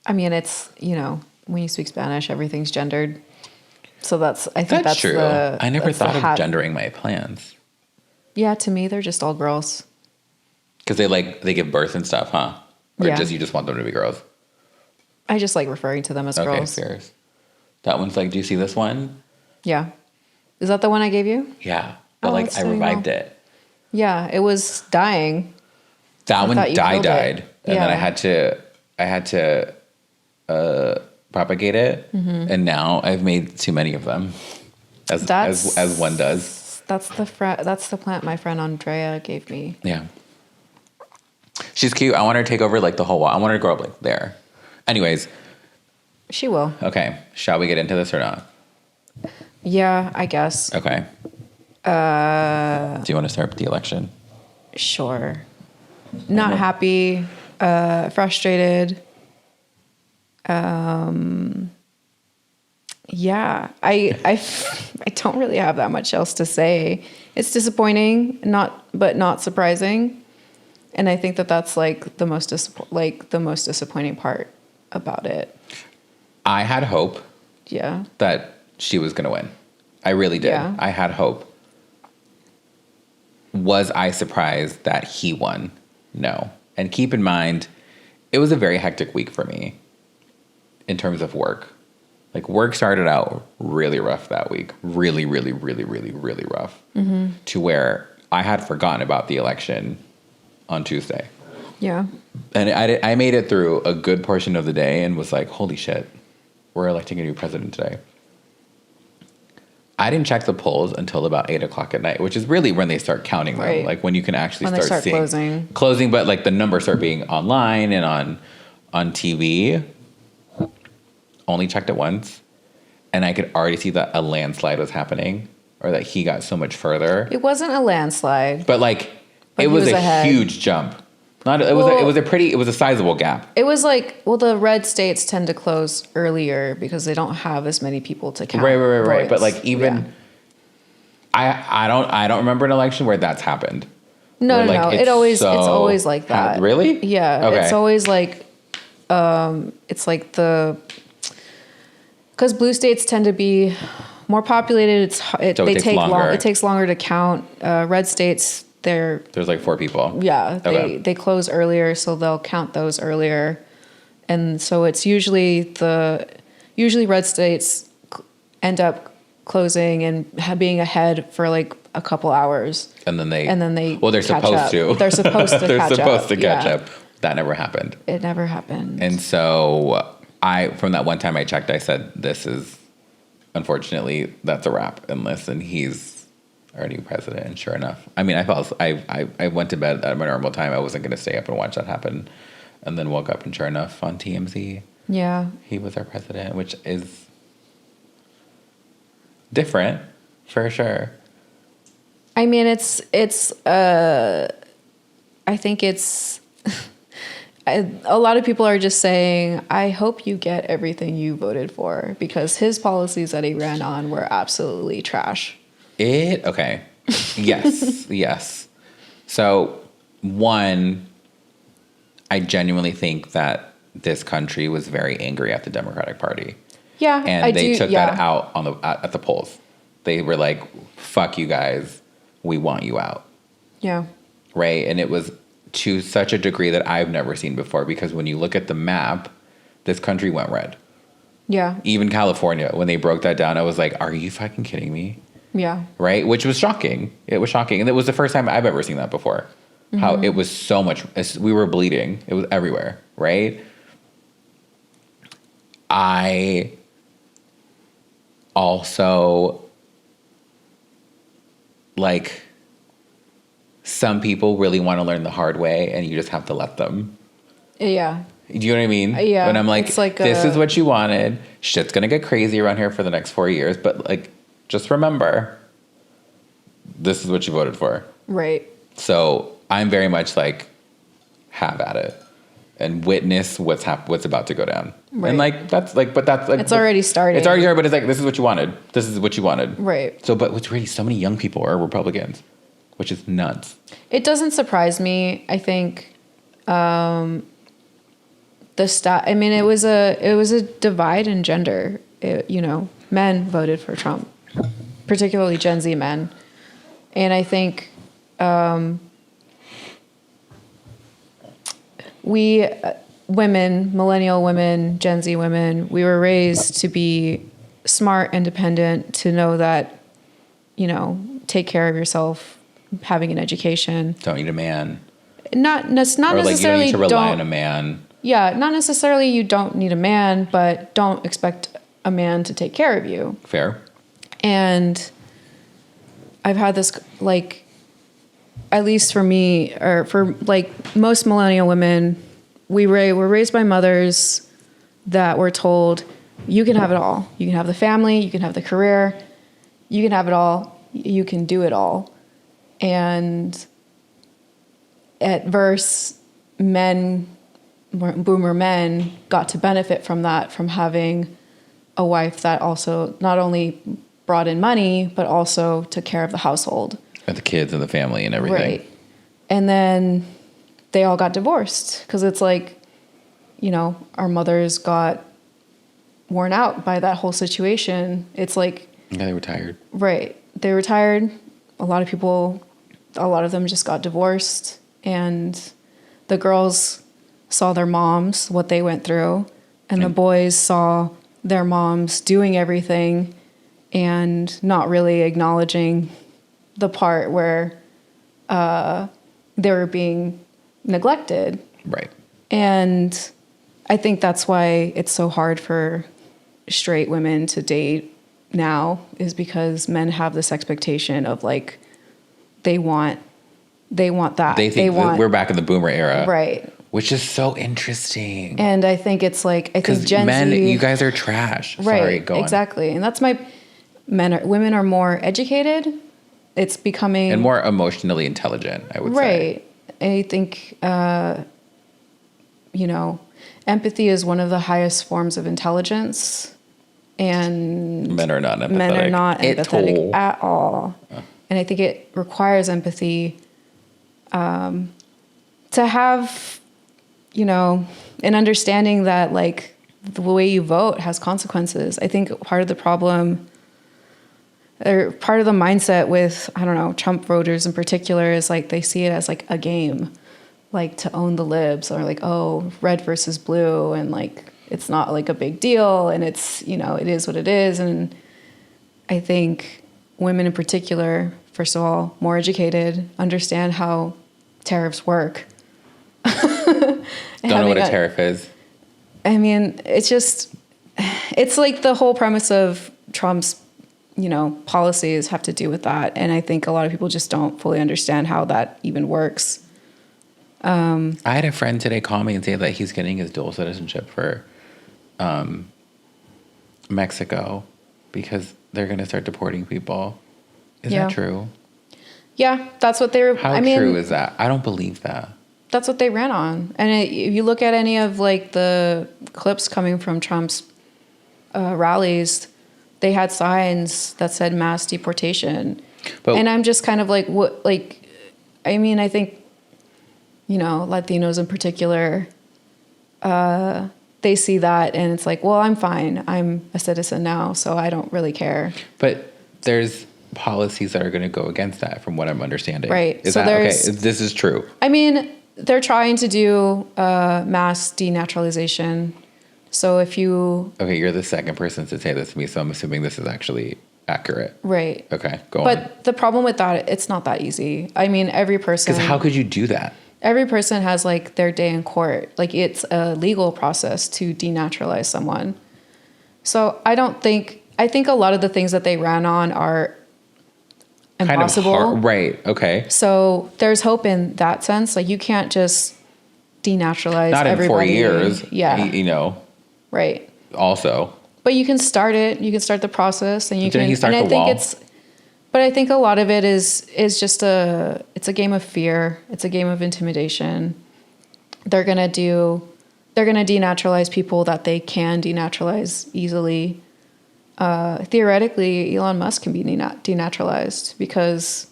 I mean, it's, when you speak Spanish, everything's gendered. So I think that's true. I never thought of gendering my plants. Yeah, to me, they're just all girls. Because they give birth and stuff, huh? Or you just want them to be girls? I just like referring to them as girls. Okay, serious. That one's like, do you see this one? Yeah. Is that the one I gave you? Yeah. But I revived it. Yeah, it was dying. That one died. And then I had to propagate it. And now I've made too many of them. As one does. That's the plant my friend Andrea gave me. Yeah. She's cute. I want her to take over the whole wall. I want her to grow up there. Anyways. She will. Okay. Shall we get into this or not? Yeah, I guess. Okay. Do you want to start with the election? Sure. Not happy, frustrated. Yeah, I don't really have that much else to say. It's disappointing, but not surprising. And I think that's the most disappointing part about it. I had hope. Yeah. That she was going to win. I really did. Yeah. I had hope. Was I surprised that he won? No. And keep in mind, it was a very hectic week for me in terms of work. Work started out really rough that week. Really, really, really, really, really rough. To where I had forgotten about the election on Tuesday. Yeah. And I made it through a good portion of the day and was like, holy shit, we're electing a new president today. I didn't check the polls until about 8 o'clock at night, which is really when they start counting them. Right. Like when you can actually When start they start seeing closing, but like the numbers start being online and on TV. Only checked it once, and I could already see that a landslide was happening, or that he got so much further. it wasn't a landslide. But like But it he was was a ahead. huge jump. It was a sizable gap. It was like, well, the red states tend to close earlier because they don't have as many people to count. Right. But votes. like even I don't remember an election where that's happened. No, Where, no, like, no. It's always like that. Really? Yeah. Okay. It's always like, it's like because blue states tend to be more populated. So it takes longer. It takes longer to count. Red states, There's like 4 people. yeah, Okay. they close earlier, so they'll count those earlier, and so it's usually red states end up closing and being ahead for like a couple hours, And then they well, they're catch supposed up. to. They're supposed to they're catch supposed up. to catch Yeah. up. That never happened. It never happened. And so from that one time I checked, I said, unfortunately, that's a wrap unless, and he's our new president. And sure enough, I mean, I went to bed at my normal time. I wasn't going to stay up and watch that happen. And then woke up and sure enough on TMZ, Yeah. he was our president, which is different for sure. I mean, I think it's, a lot of people are just saying, I hope you get everything you voted for, because his policies that he ran on were absolutely trash. Okay. Yes. Yes. So, one, I genuinely think that this country was very angry at the Democratic Party. Yeah. And they took that out at the polls. They were like, fuck you guys. We want you out. Yeah. Right? And it was to such a degree that I've never seen before, because when you look at the map, this country went red. Yeah. Even California, when they broke that down, I was like, are you fucking kidding me? Yeah. Right? Which was shocking. It was shocking. And it was the first time I've ever seen that before. Mm-hmm. How it was so much, we were bleeding. It was everywhere. Right? I also, like, some people really want to learn the hard way, and you just have to let them. Yeah. Do you know what I mean? Yeah. And I'm like, it's like this is what you wanted. Shit's going to get crazy around here for the next 4 years. But, like, just remember, this is what you voted for. Right. So I'm very much like, have at it and witness what's about to go down. Right. And like, that's like, but that's like, It's already started. It's already started, but it's like, this is what you wanted. This is what you wanted. Right. So, but what's really, so many young people are Republicans, which is nuts. It doesn't surprise me. I think, I mean, it was a divide in gender. Men voted for Trump, particularly Gen Z men. And I think, we, women, millennial women, Gen Z women, we were raised to be smart, independent, to know that, take care of yourself, having an education. Don't need a man. Not Or like, you don't necessarily need to rely on a man. Yeah, not necessarily you don't need a man, but don't expect a man to take care of you. Fair. And I've had this, like, at least for me, or for like most millennial women, we were raised by mothers that were told, you can have it all. You can have the family, you can have the career, you can have it all, you can do it all. And boomer men got to benefit from that, from having a wife that also not only brought in money, but also took care of the household. And the kids and the family and everything. Right. And then they all got divorced because it's like, our mothers got worn out by that whole situation. It's like... Yeah, they were tired. Right. They were tired. A lot of them just got divorced. And the girls saw their moms, what they went through. And the boys saw their moms doing everything and not really acknowledging the part where they were being neglected Right. And I think that's why it's so hard for straight women to date now, is because men have this expectation of like, they want that. They think we're back in the boomer era. Right. Which is so interesting. And I think it's like, I think Gen men, Z, you guys are trash. right, Sorry, go on. exactly. And that's women are more educated. It's becoming... And more emotionally intelligent, I would say. Right. I think, empathy is one of the highest forms of intelligence. And men are not empathetic. Men are not empathetic at all. And I think it requires empathy to have, an understanding that, like, the way you vote has consequences. I think part of the problem, or part of the mindset with, Trump voters in particular, is like they see it as like a game, like to own the libs, or like, oh, red versus blue, and like it's not like a big deal, and it's, it is what it is. And I think women in particular, first of all, more educated, understand how tariffs work. Don't know what a tariff is. I mean, it's like the whole premise of Trump's, policies have to do with that. And I think a lot of people just don't fully understand how that even works. I had a friend today call me and say that he's getting his dual citizenship for Mexico because they're going to start deporting people. Is that true? Yeah, that's what they were... How true is that? I don't believe that. That's what they ran on. And if you look at any of like the clips coming from Trump's rallies, they had signs that said mass deportation. And I'm just kind of like, what, like, I mean, I think, Latinos in particular, they see that and it's like, well, I'm fine. I'm a citizen now, so I don't really care. But there's policies that are going to go against that, from what I'm understanding. Right. Is that okay? This is true. I mean, they're trying to do mass denaturalization. So if you... Okay, you're the second person to say this to me, so I'm assuming this is actually accurate. Right. Okay, go on. But the problem with that, it's not that easy. I mean, every person... Because how could you do that? Every person has like their day in court. Like, it's a legal process to denaturalize someone. So I think a lot of the things that they ran on are impossible. Kind of hard. Right. Okay. So there's hope in that sense. Like, you can't just denaturalize not in everybody. 4 years. Yeah. Right. Also. But you can start it. You can start the process, and you Didn't can. he start and the I think wall? But I think a lot of it is just it's a game of fear. It's a game of intimidation. They're gonna denaturalize people that they can denaturalize easily. Theoretically, Elon Musk can be denaturalized because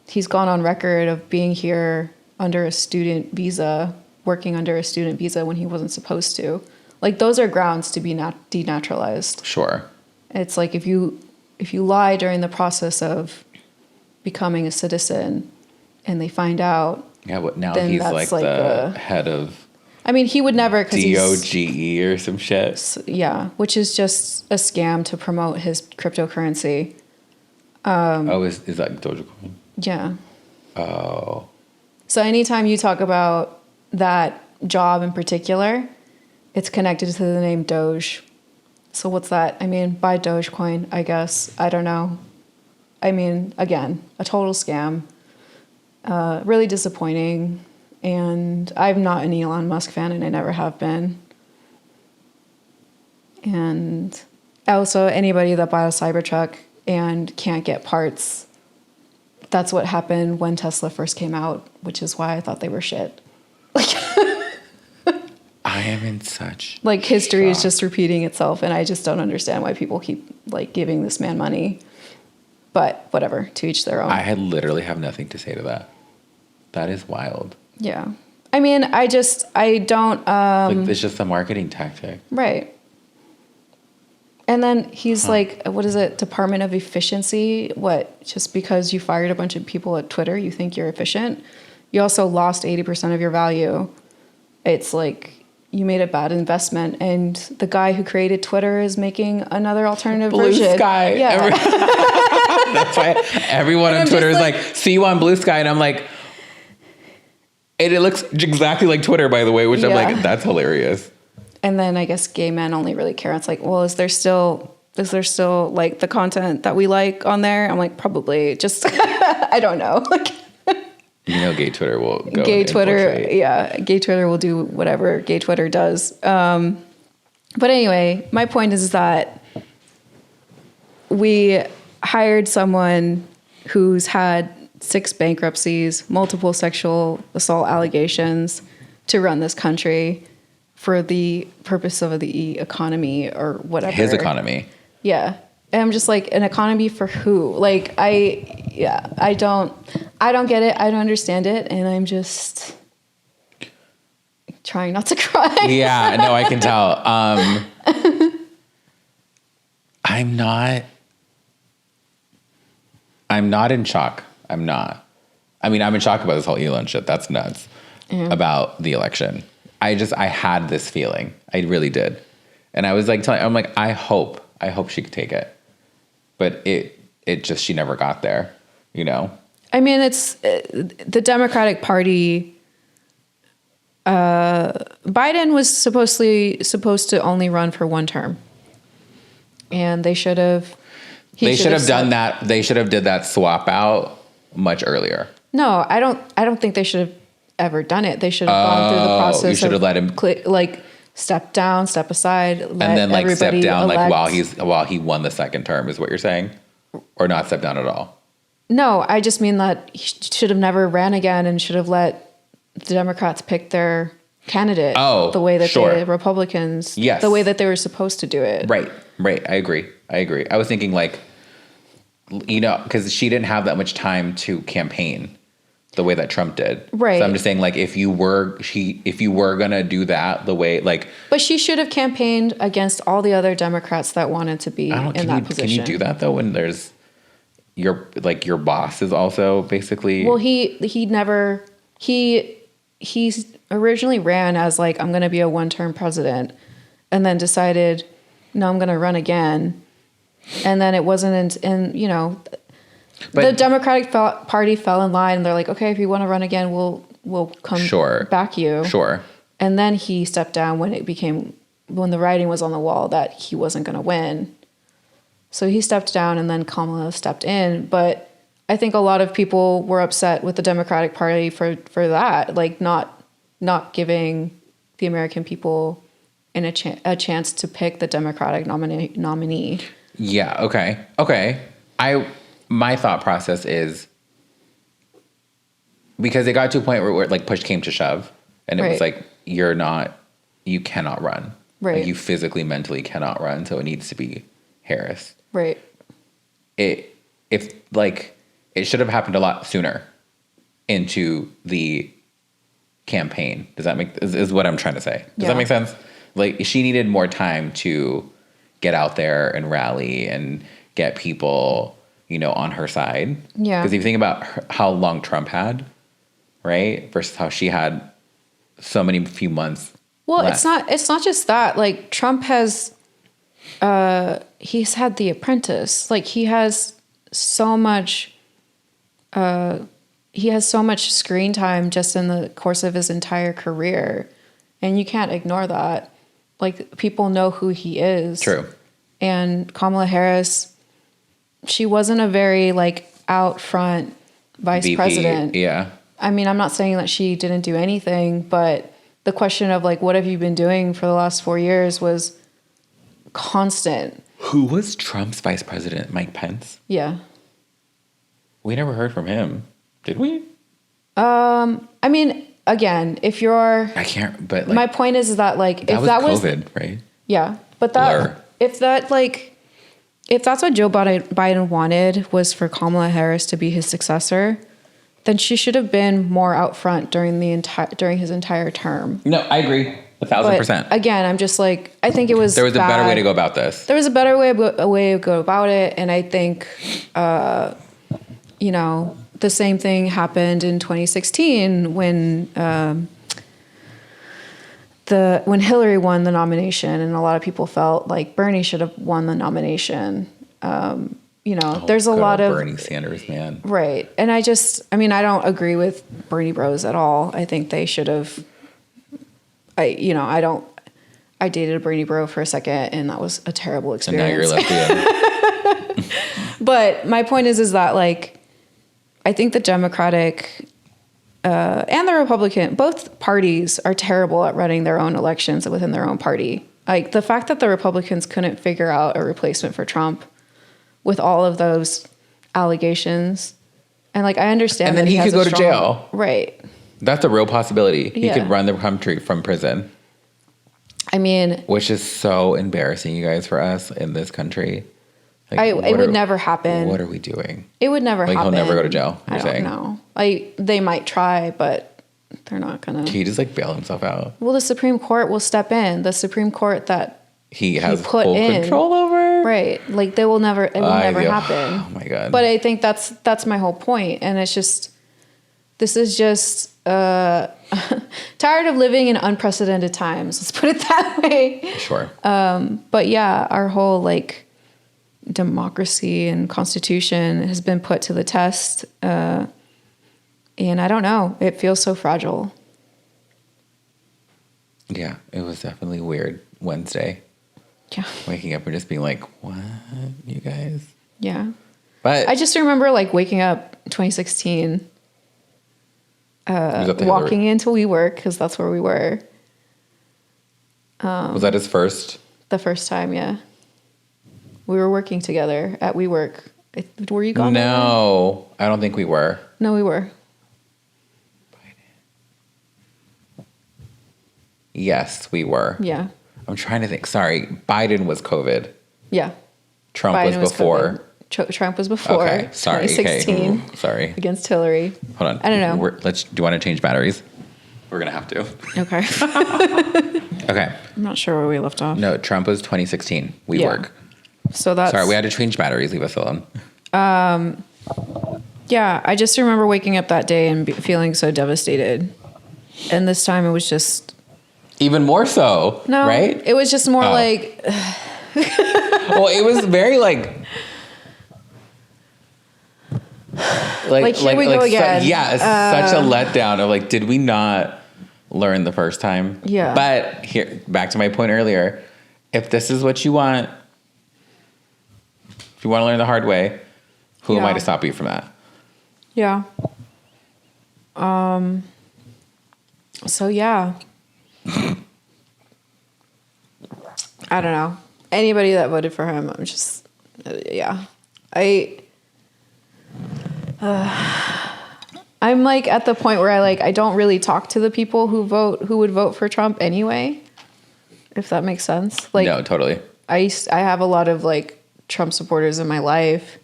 he's gone on record of being here under a student visa, working under a student visa when he wasn't supposed to. Like, those are grounds to be denaturalized. Sure. It's like if you lie during the process of becoming a citizen and they find out. Yeah, but now he's like the head of... I mean, he would never... DOGE or some shit. Yeah, which is just a scam to promote his cryptocurrency. Is that Dogecoin? Yeah. Oh. So anytime you talk about that job in particular, it's connected to the name Doge. So what's that? I mean, buy Dogecoin, I guess. I don't know. I mean, again, a total scam. Really disappointing. And I'm not an Elon Musk fan, and I never have been. And also, anybody that bought a Cybertruck and can't get parts, that's what happened when Tesla first came out, which is why I thought they were shit. I am in such like, history shock. is just repeating itself, and I just don't understand why people keep like giving this man money. But whatever, to each their own. I literally have nothing to say to that. That is wild. Yeah. I mean, I don't... like, it's just a marketing tactic. Right. And then he's like, what is it? Department of Efficiency? What? Just because you fired a bunch of people at Twitter, you think you're efficient? You also lost 80% of your value. It's like, you made a bad investment, and the guy who created Twitter is making another alternative version. Blue Sky. Yeah. That's why everyone on Twitter is like, see you on Blue Sky. And I'm like... And it looks exactly like Twitter, by the way, which I'm Yeah. like, that's hilarious. And then I guess gay men only really care. It's like, well, is there still like the content that we like on there? I'm like, probably. Just I don't know. Like, You know, gay Twitter will go. gay and Twitter, infiltrate. yeah, gay Twitter will do whatever gay Twitter does. But anyway, my point is that we hired someone who's had 6 bankruptcies, multiple sexual assault allegations to run this country for the purpose of the economy or whatever. His economy. Yeah. And I'm just like, an economy for who? Like, I don't get it. I don't understand it. And I'm just trying not to cry. Yeah, no, I can tell. I'm not in shock. I'm not. I mean, I'm in shock about this whole Elon shit. That's nuts. About the election. I had this feeling. I really did. And I was like, I hope she could take it. But it just, she never got there, you know? I mean, it's the Democratic Party. Biden was supposed to only run for 1 term. And they should have. They should have done that. They should have did that swap out much earlier. No, I don't think they should have ever done it. They should have gone through the process. You should have let him step down, step aside, and then step down elect. while he won the 2nd term is what you're saying, or not step down at all. No, I just mean that he should have never ran again and should have let the Democrats pick their candidate. The way that the Republicans, the way that they were supposed to do it. Right. I agree. I was thinking because she didn't have that much time to campaign the way that Trump did. Right. So I'm just saying, if you were gonna do that the way, but she should have campaigned against all the other Democrats that wanted to be in that position. Can you do that though when there's your boss is also basically? Well, he originally ran as I'm going to be a 1-term president, and then decided, no, I'm going to run again. And then it wasn't the Democratic Party fell in line, and they're like, okay, if you want to run again, we'll come back you. Sure. And then he stepped down when the writing was on the wall that he wasn't going to win. So he stepped down, and then Kamala stepped in. But I think a lot of people were upset with the Democratic Party for that, not giving the American people a chance to pick the Democratic nominee. Yeah. Okay. My thought process is, because it got to a point where push came to shove, and it was you cannot run. Right. You physically, mentally cannot run. So it needs to be Harris. Right. It should have happened a lot sooner into the campaign. Does that is what I'm trying to say? Does that make sense? She needed more time to get out there and rally and get people, on her side. Yeah. Because if you think about how long Trump had, right, versus how she had few months. Well, left. it's not just that. Trump has, he's had The Apprentice. He has so much screen time just in the course of his entire career. And you can't ignore that. People know who he is. True. And Kamala Harris, she wasn't a very out front vice VP, president. Yeah. I mean, I'm not saying that she didn't do anything, but the question of what have you been doing for the last 4 years was constant. Who was Trump's vice president? Mike Pence? Yeah. We never heard from him. Did we? I mean, again, if you're... I can't, but my point is that if that was COVID, right? Yeah. But if that's what Joe Biden wanted, was for Kamala Harris to be his successor, then she should have been more out front during his entire term. No, I agree. 1,000%. Again, I'm just I think it was there was a better way to go about this. There was a better way to go about it, and I think the same thing happened in 2016 when Hillary won the nomination, and a lot of people felt like Bernie should have won the nomination. there's a Good lot old of Bernie Sanders, man. right. And I don't agree with Bernie Bros at all. I think they should have. I dated a Bernie Bro for a second, and that was a terrible experience. And now you're lesbian. But my point is that like, I think the Democratic and the Republican, both parties are terrible at running their own elections within their own party. Like the fact that the Republicans couldn't figure out a replacement for Trump with all of those allegations. And like, I understand and then that he has could go a to strong, jail. right? That's a real possibility. He Yeah. could run the country from prison. I mean, Which is so embarrassing, you guys, for us in this country. Like, it would never happen. What are we doing? It would never happen. He'll never go to jail, I you're don't saying? know. They might try, but they're not gonna. He just like bail himself out. Well, the Supreme Court will step in. The Supreme Court that He has put full in. control over. right, like it will never happen. Oh my god. But I think that's my whole point, and it's just this is just tired of living in unprecedented times. Let's put it that way. Sure. But yeah, our whole like democracy and constitution has been put to the test, and I don't know. It feels so fragile. Yeah, it was definitely weird Wednesday. Yeah, Waking up and just being like, "What, you guys?" yeah. But I just remember like waking up 2016. was that the Walking into WeWork because that's where we were was that his first? the first time. Yeah, we were working together at WeWork. Were you gone? No, I don't think we were. No, we were. Yes, we were. Yeah, I'm trying to think. Sorry, Biden was COVID. yeah. Trump Biden was before. Trump was before. Okay, sorry. 2016 Okay. Ooh, sorry. against Hillary. Hold on. I don't know. Do you want to change batteries? We're gonna have to. Okay. Okay. I'm not sure where we left off. No, Trump was 2016. We Yeah. work. So that's Sorry, we had to change batteries. Leave us alone. yeah. I just remember waking up that day and feeling so devastated. And this time it was just Even more so. no. Right? It was just more like Well, it was very like here we go again. It's such a letdown of like, did we not learn the first time? Yeah. But here, back to my point earlier, if this is what you want, if you want to learn the hard way, who am I Yeah. to stop you from that? yeah. So yeah. I don't know. Anybody that voted for him, I'm just yeah. I'm like at the point where I don't really talk to the people who would vote for Trump anyway. If that makes sense. Like No, totally. I have a lot of like Trump supporters in my life,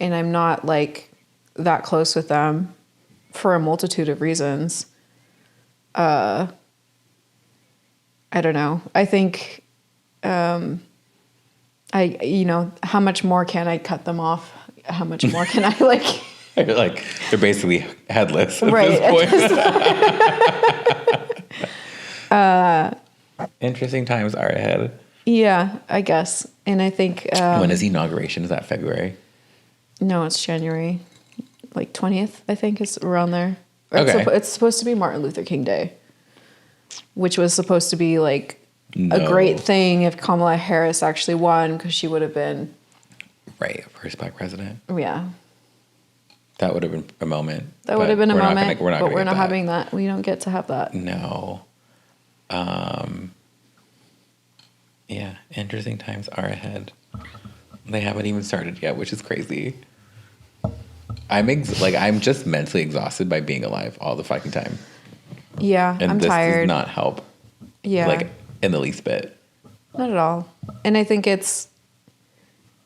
and I'm not like that close with them for a multitude of reasons. I don't know. I think how much more can I cut them off? How much more can I like Like they're basically headless at Right. this point. Interesting times are ahead. Yeah, I guess. And I think When is the inauguration? Is that February? no, it's January like 20th, I think is around there. Or Okay. it's supposed to be Martin Luther King Day, which was supposed to be like No. a great thing if Kamala Harris actually won, because she would have been Right, first black president. yeah. That would have been a moment. That would have been a we're not moment, gonna but get we're not that. having that. We don't get to have that. No. Yeah, interesting times are ahead. They haven't even started yet, which is crazy. I'm just mentally exhausted by being alive all the fucking time. Yeah, And I'm this tired. does not help. Yeah, Like in the least bit. not at all. And I think it's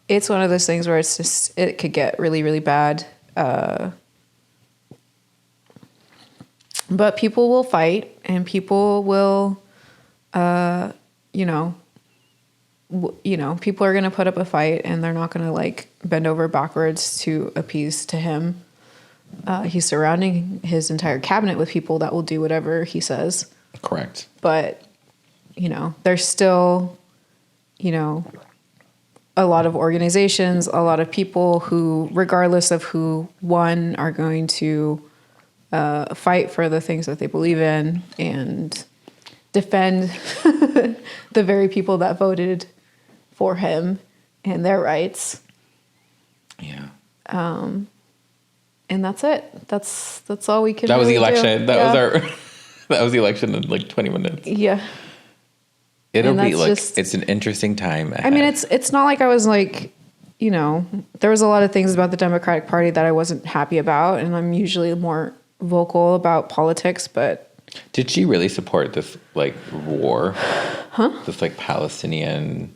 one of those things where it's just it could get really, really bad. But people will fight, and people will, people are going to put up a fight, and they're not going to like bend over backwards to appease to him. He's surrounding his entire cabinet with people that will do whatever he says. Correct. But, there's still, a lot of organizations, a lot of people who, regardless of who won, are going to fight for the things that they believe in and defend the very people that voted for him and their rights. Yeah. And that's it. That's all we can. That was the really election. do. That was our. That was the election in like 20 minutes. Yeah. It'll be like it's an interesting time ahead. I mean, it's not like I was like, you know, there was a lot of things about the Democratic Party that I wasn't happy about, and I'm usually more vocal about politics. But did she really support this like war? This like Palestinian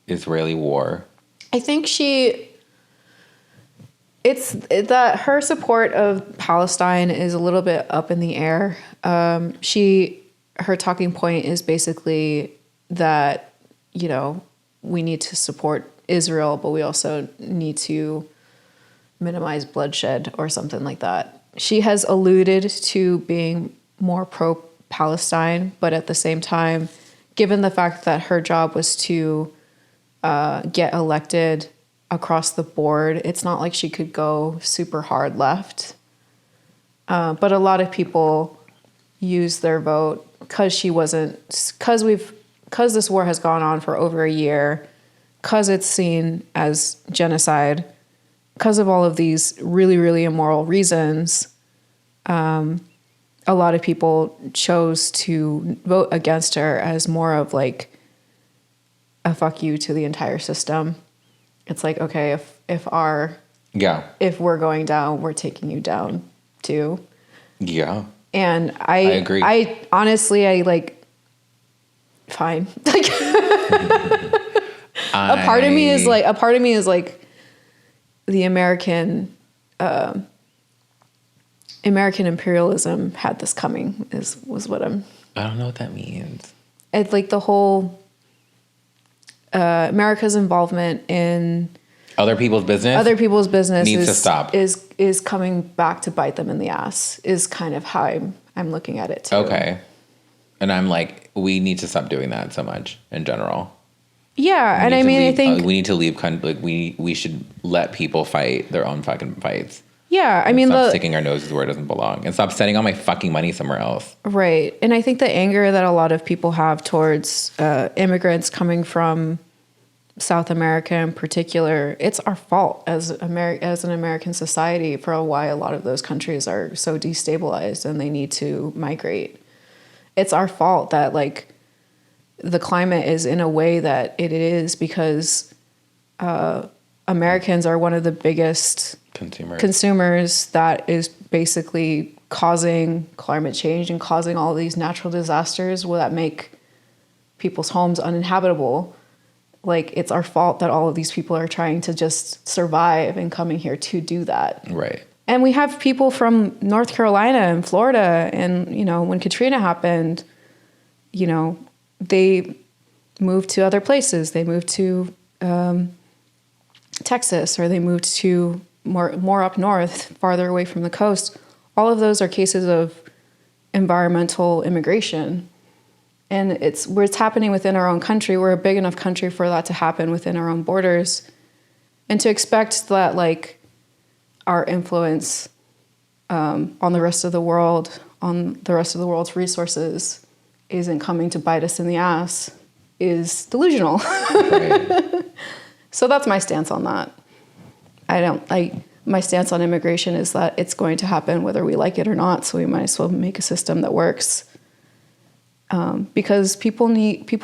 Israeli war? I think it's that her support of Palestine is a little bit up in the air. Her talking point is basically that, you know, we need to support Israel, but we also need to minimize bloodshed or something like that. She has alluded to being more pro-Palestine, but at the same time, given the fact that her job was to get elected across the board, it's not like she could go super hard left. But a lot of people use their vote because this war has gone on for over a year, because it's seen as genocide, because of all of these really, really immoral reasons. A lot of people chose to vote against her as more of like a fuck you to the entire system. It's like, okay, if we're going down, we're taking you down too. Yeah. And I agree. I like, fine. Like, a part of me is like the American imperialism had this coming was what I don't know what that means. It's like the whole America's involvement in other people's business needs to stop. Is coming back to bite them in the ass is kind of how I'm looking at it too. Okay. And I'm like, we need to stop doing that so much in general. Yeah, and I mean, I think we need to leave. Like we should let people fight their own fucking fights. Yeah, I mean, stop sticking our noses where it doesn't belong, and stop sending all my fucking money somewhere else. Right, and I think the anger that a lot of people have towards immigrants coming from South America in particular, it's our fault as an American society for why a lot of those countries are so destabilized and they need to migrate. It's our fault that like the climate is in a way that it is because Americans are one of the biggest consumers that is basically causing climate change and causing all these natural disasters that make people's homes uninhabitable. Like, it's our fault that all of these people are trying to just survive and coming here to do that. Right. And we have people from North Carolina and Florida, and, you know, when Katrina happened, you know, they moved to other places. They moved to Texas, or they moved to more up north, farther away from the coast. All of those are cases of environmental immigration. And it's happening within our own country. We're a big enough country for that to happen within our own borders. And to expect that, like, our influence on the rest of the world, on the rest of the world's resources, isn't coming to bite us in the ass is delusional. Right. So that's my stance on that. My stance on immigration is that it's going to happen whether we like it or not, so we might as well make a system that works. Because people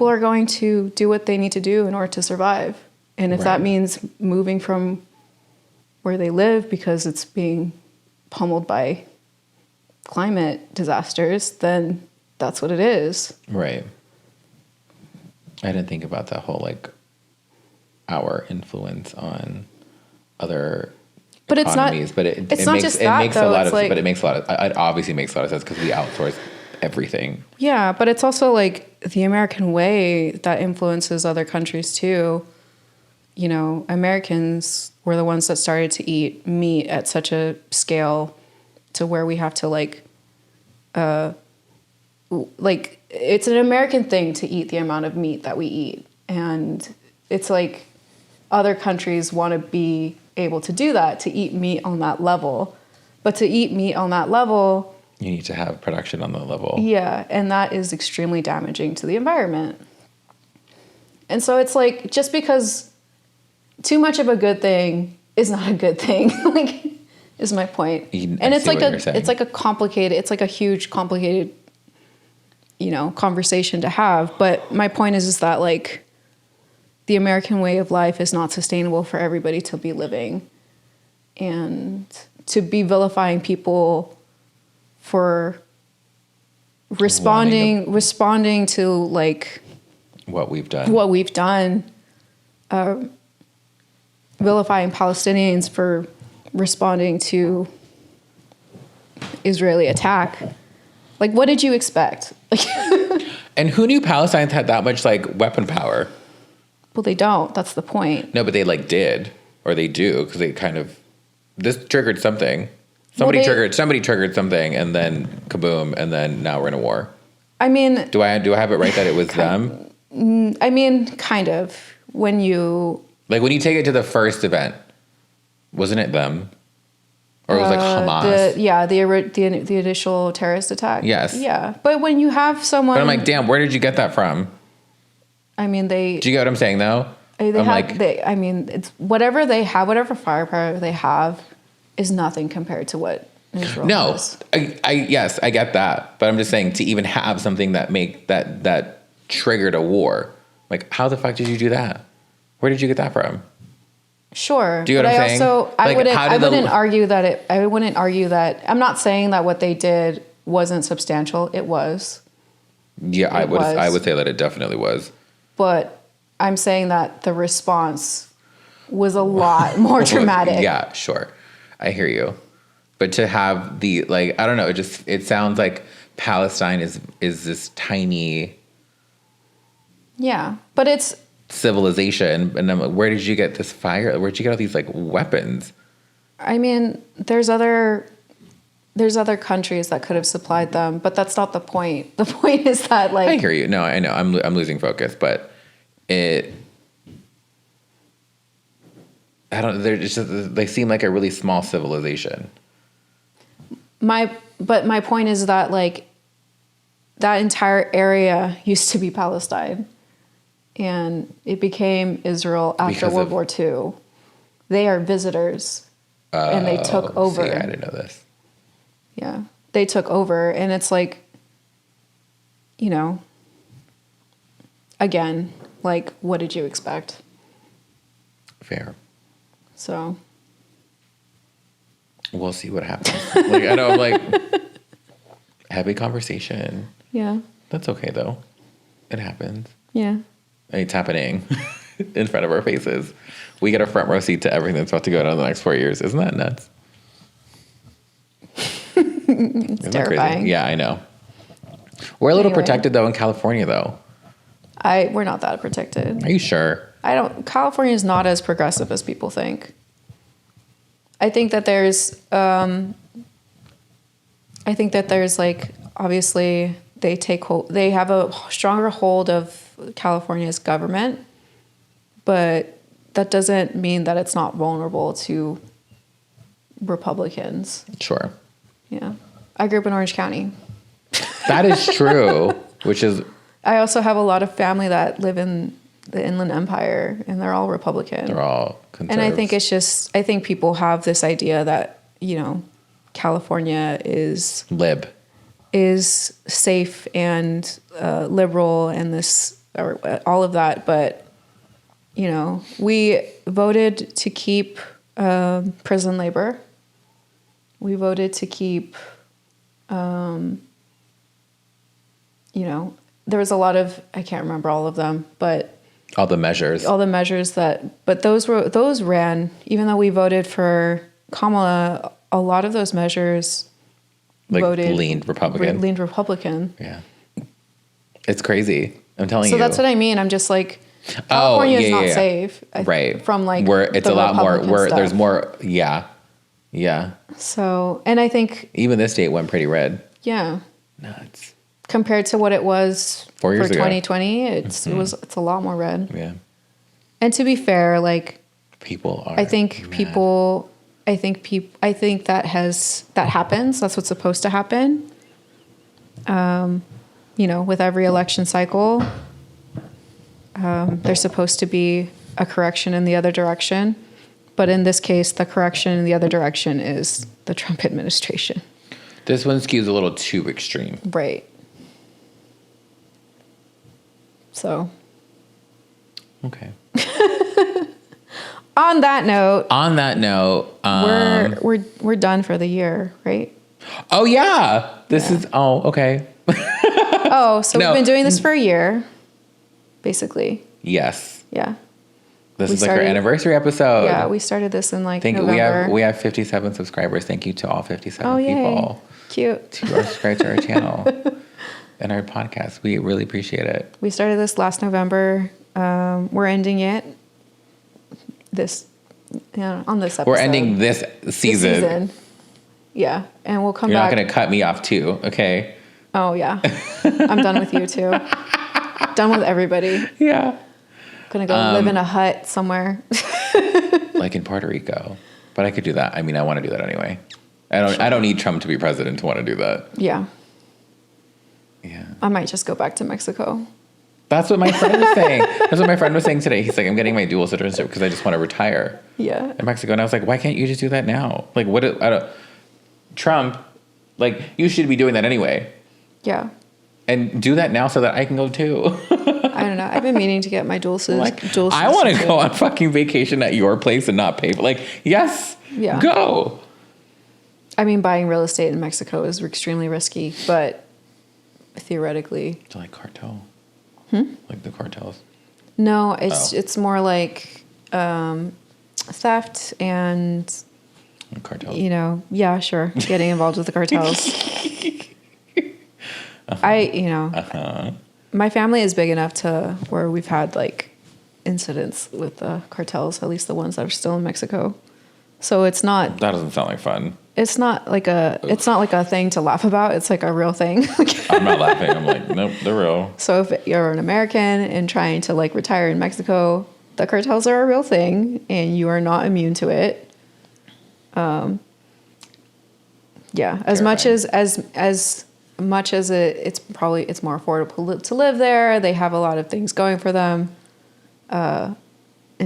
are going to do what they need to do in order to survive. And if that means moving from where they live because it's being pummeled by climate disasters, then that's what it is. Right. I didn't think about that whole, like, our influence on other economies. But it obviously makes a lot of sense because we outsource everything. Yeah, but it's also like the American way that influences other countries too. You know, Americans were the ones that started to eat meat at such a scale to where we have to like it's an American thing to eat the amount of meat that we eat. And it's like other countries want to be able to do that, to eat meat on that level. But to eat meat on that level, you need to have production on that level. Yeah, and that is extremely damaging to the environment. And so it's like, just because too much of a good thing is not a good thing, like, is my point. And it's like a huge complicated, conversation to have. But my point is that, like, the American way of life is not sustainable for everybody to be living. And to be vilifying people for responding to, like, what we've done, vilifying Palestinians for responding to Israeli attack. Like, what did you expect? And who knew Palestinians had that much, like, weapon power? Well, they don't. That's the point. No, but they, like, did, or they do, because they kind of, this triggered something. Somebody triggered something, and then kaboom, and then now we're in a war. I mean, do I have it right that it was them? I mean, kind of. When you take it to the first event, wasn't it them? Or it was like Hamas? The initial terrorist attack. Yes. Yeah, but when you have someone, but I'm like, damn, where did you get that from? I mean, do you get what I'm saying though? It's whatever they have, whatever firepower they have, is nothing compared to what Israel has. Yes, I get that, but I'm just saying, to even have something that triggered a war, like, how the fuck did you do that? Where did you get that from? Sure. Do you know what I'm saying? I wouldn't argue that. I'm not saying that what they did wasn't substantial. It was. Yeah, I would say that it definitely was. But I'm saying that the response was a lot more dramatic. Yeah, sure. I hear you. But to have the, like, I don't know, it sounds like Palestine is this tiny. Yeah, but it's civilization, and I'm like, where did you get this fire? Where'd you get all these, like, weapons? I mean, there's other countries that could have supplied them, but that's not the point. The point is that, like, I hear you. No, I know. I'm losing focus, but I don't. They seem like a really small civilization. My point is that, like, that entire area used to be Palestine. And it became Israel after World War II. They are visitors, and they took over. See, I didn't know this. Yeah, they took over, and it's like, again, like, what did you expect? Fair. So we'll see what happens. Like, I know, like, heavy conversation. Yeah. That's okay though. It happens. Yeah. It's happening in front of our faces. We get a front row seat to everything that's about to go down in the next 4 years. Isn't that nuts? It's terrifying. Yeah, I know. We're a little protected though in California though. We're not that protected. Are you sure? California is not as progressive as people think. I think that there's like, obviously they have a stronger hold of California's government, but that doesn't mean that it's not vulnerable to Republicans. Sure. Yeah. I grew up in Orange County. That is true, which is... I also have a lot of family that live in the Inland Empire, and they're all Republican. They're all conservatives. And I think I think people have this idea that, California is... is safe and liberal and all of that. But, we voted to keep prison labor. We voted to keep, there was a lot of, I can't remember all of them, but all the measures but those ran, even though we voted for Kamala, a lot of those measures leaned Republican. Yeah. It's crazy. I'm telling you. So that's what I mean. I'm just like, California is not safe. Right. From, like, where it's a lot more, where stuff. There's more. Yeah. Yeah. So, and I think even this state went pretty red. Yeah. Nuts. Compared to what it was 4 years for ago. 2020, it's a lot more red. Yeah. And to be fair, like, people are. I think that happens. That's what's supposed to happen. With every election cycle, there's supposed to be a correction in the other direction. But in this case, the correction in the other direction is the Trump administration. This one skews a little too extreme. Right. So. Okay. On that note, we're done for the year, right? Oh yeah. Okay. So we've been doing this for a year, basically. Yes. Yeah. This is our anniversary episode. Yeah, we started this in November. We have 57 subscribers. Thank you to all 57 people. Cute. To our subscribe to our channel and our podcast. We really appreciate it. We started this last November. We're ending it on this episode. We're ending this season. Yeah, and we'll come back. You're not going to cut me off too, okay? Oh yeah, I'm done with you too. Done with everybody. Yeah. Gonna go live in a hut somewhere. Like in Puerto Rico. But I could do that. I mean, I want to do that anyway. I don't need Trump to be president to want to do that. Yeah. Yeah. I might just go back to Mexico. That's what my friend was saying. That's what my friend was saying today. He's like, I'm getting my dual citizenship because I just want to retire. Yeah. In Mexico. And I was like, why can't you just do that now? Like, Trump, like, you should be doing that anyway. Yeah. And do that now so that I can go too. I don't know. I've been meaning to get my dual citizenship. I want to go on fucking vacation at your place and not pay for, like, yes, yeah. Go. I mean, buying real estate in Mexico is extremely risky, but theoretically. It's like cartel. Like the cartels. No, it's more like theft and cartels. Yeah, sure. Getting involved with the cartels. My family is big enough to where we've had like incidents with the cartels, at least the ones that are still in Mexico. So it's not. That doesn't sound like fun. It's not like a thing to laugh about. It's like a real thing. I'm not laughing. I'm like, nope, they're real. So if you're an American and trying to like retire in Mexico, the cartels are a real thing and you are not immune to it. Yeah, as much as it's more affordable to live there. They have a lot of things going for them. In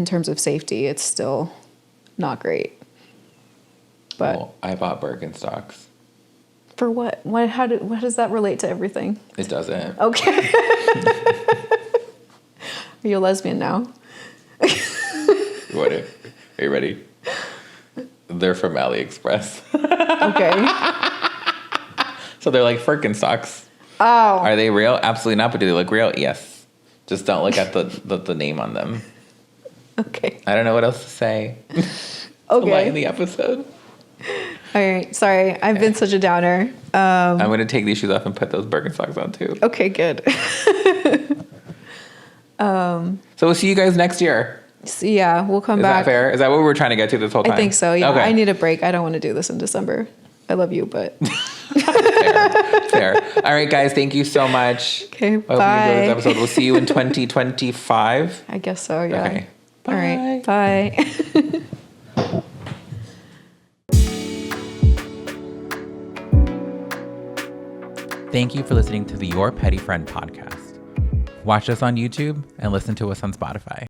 terms of safety, it's still not great. But well, I bought Birkenstocks. For what? How does that relate to everything? It doesn't. Okay. Are you a lesbian now? What? Are you ready? They're from AliExpress. Okay. So they're like Birkenstocks. Oh. Are they real? Absolutely not. But do they look real? Yes. Just don't look at the name on them. Okay. I don't know what else to say. Okay. Lie in the episode. All right. Sorry. I've been such a downer. I'm going to take these shoes off and put those Birkenstocks on too. Okay, good. So we'll see you guys next year. So yeah, we'll come back. Is that fair? Is that what we were trying to get to this whole time? I think so, yeah. Okay. I need a break. I don't want to do this in December. I love you, but... Fair. All right, guys. Thank you so much. Okay, bye. bye. Hope you enjoyed this episode. We'll see you in 2025. I guess so, yeah. Okay. Bye. All right, bye. Thank you for listening to the Your Petty Friend podcast. Watch us on YouTube and listen to us on Spotify.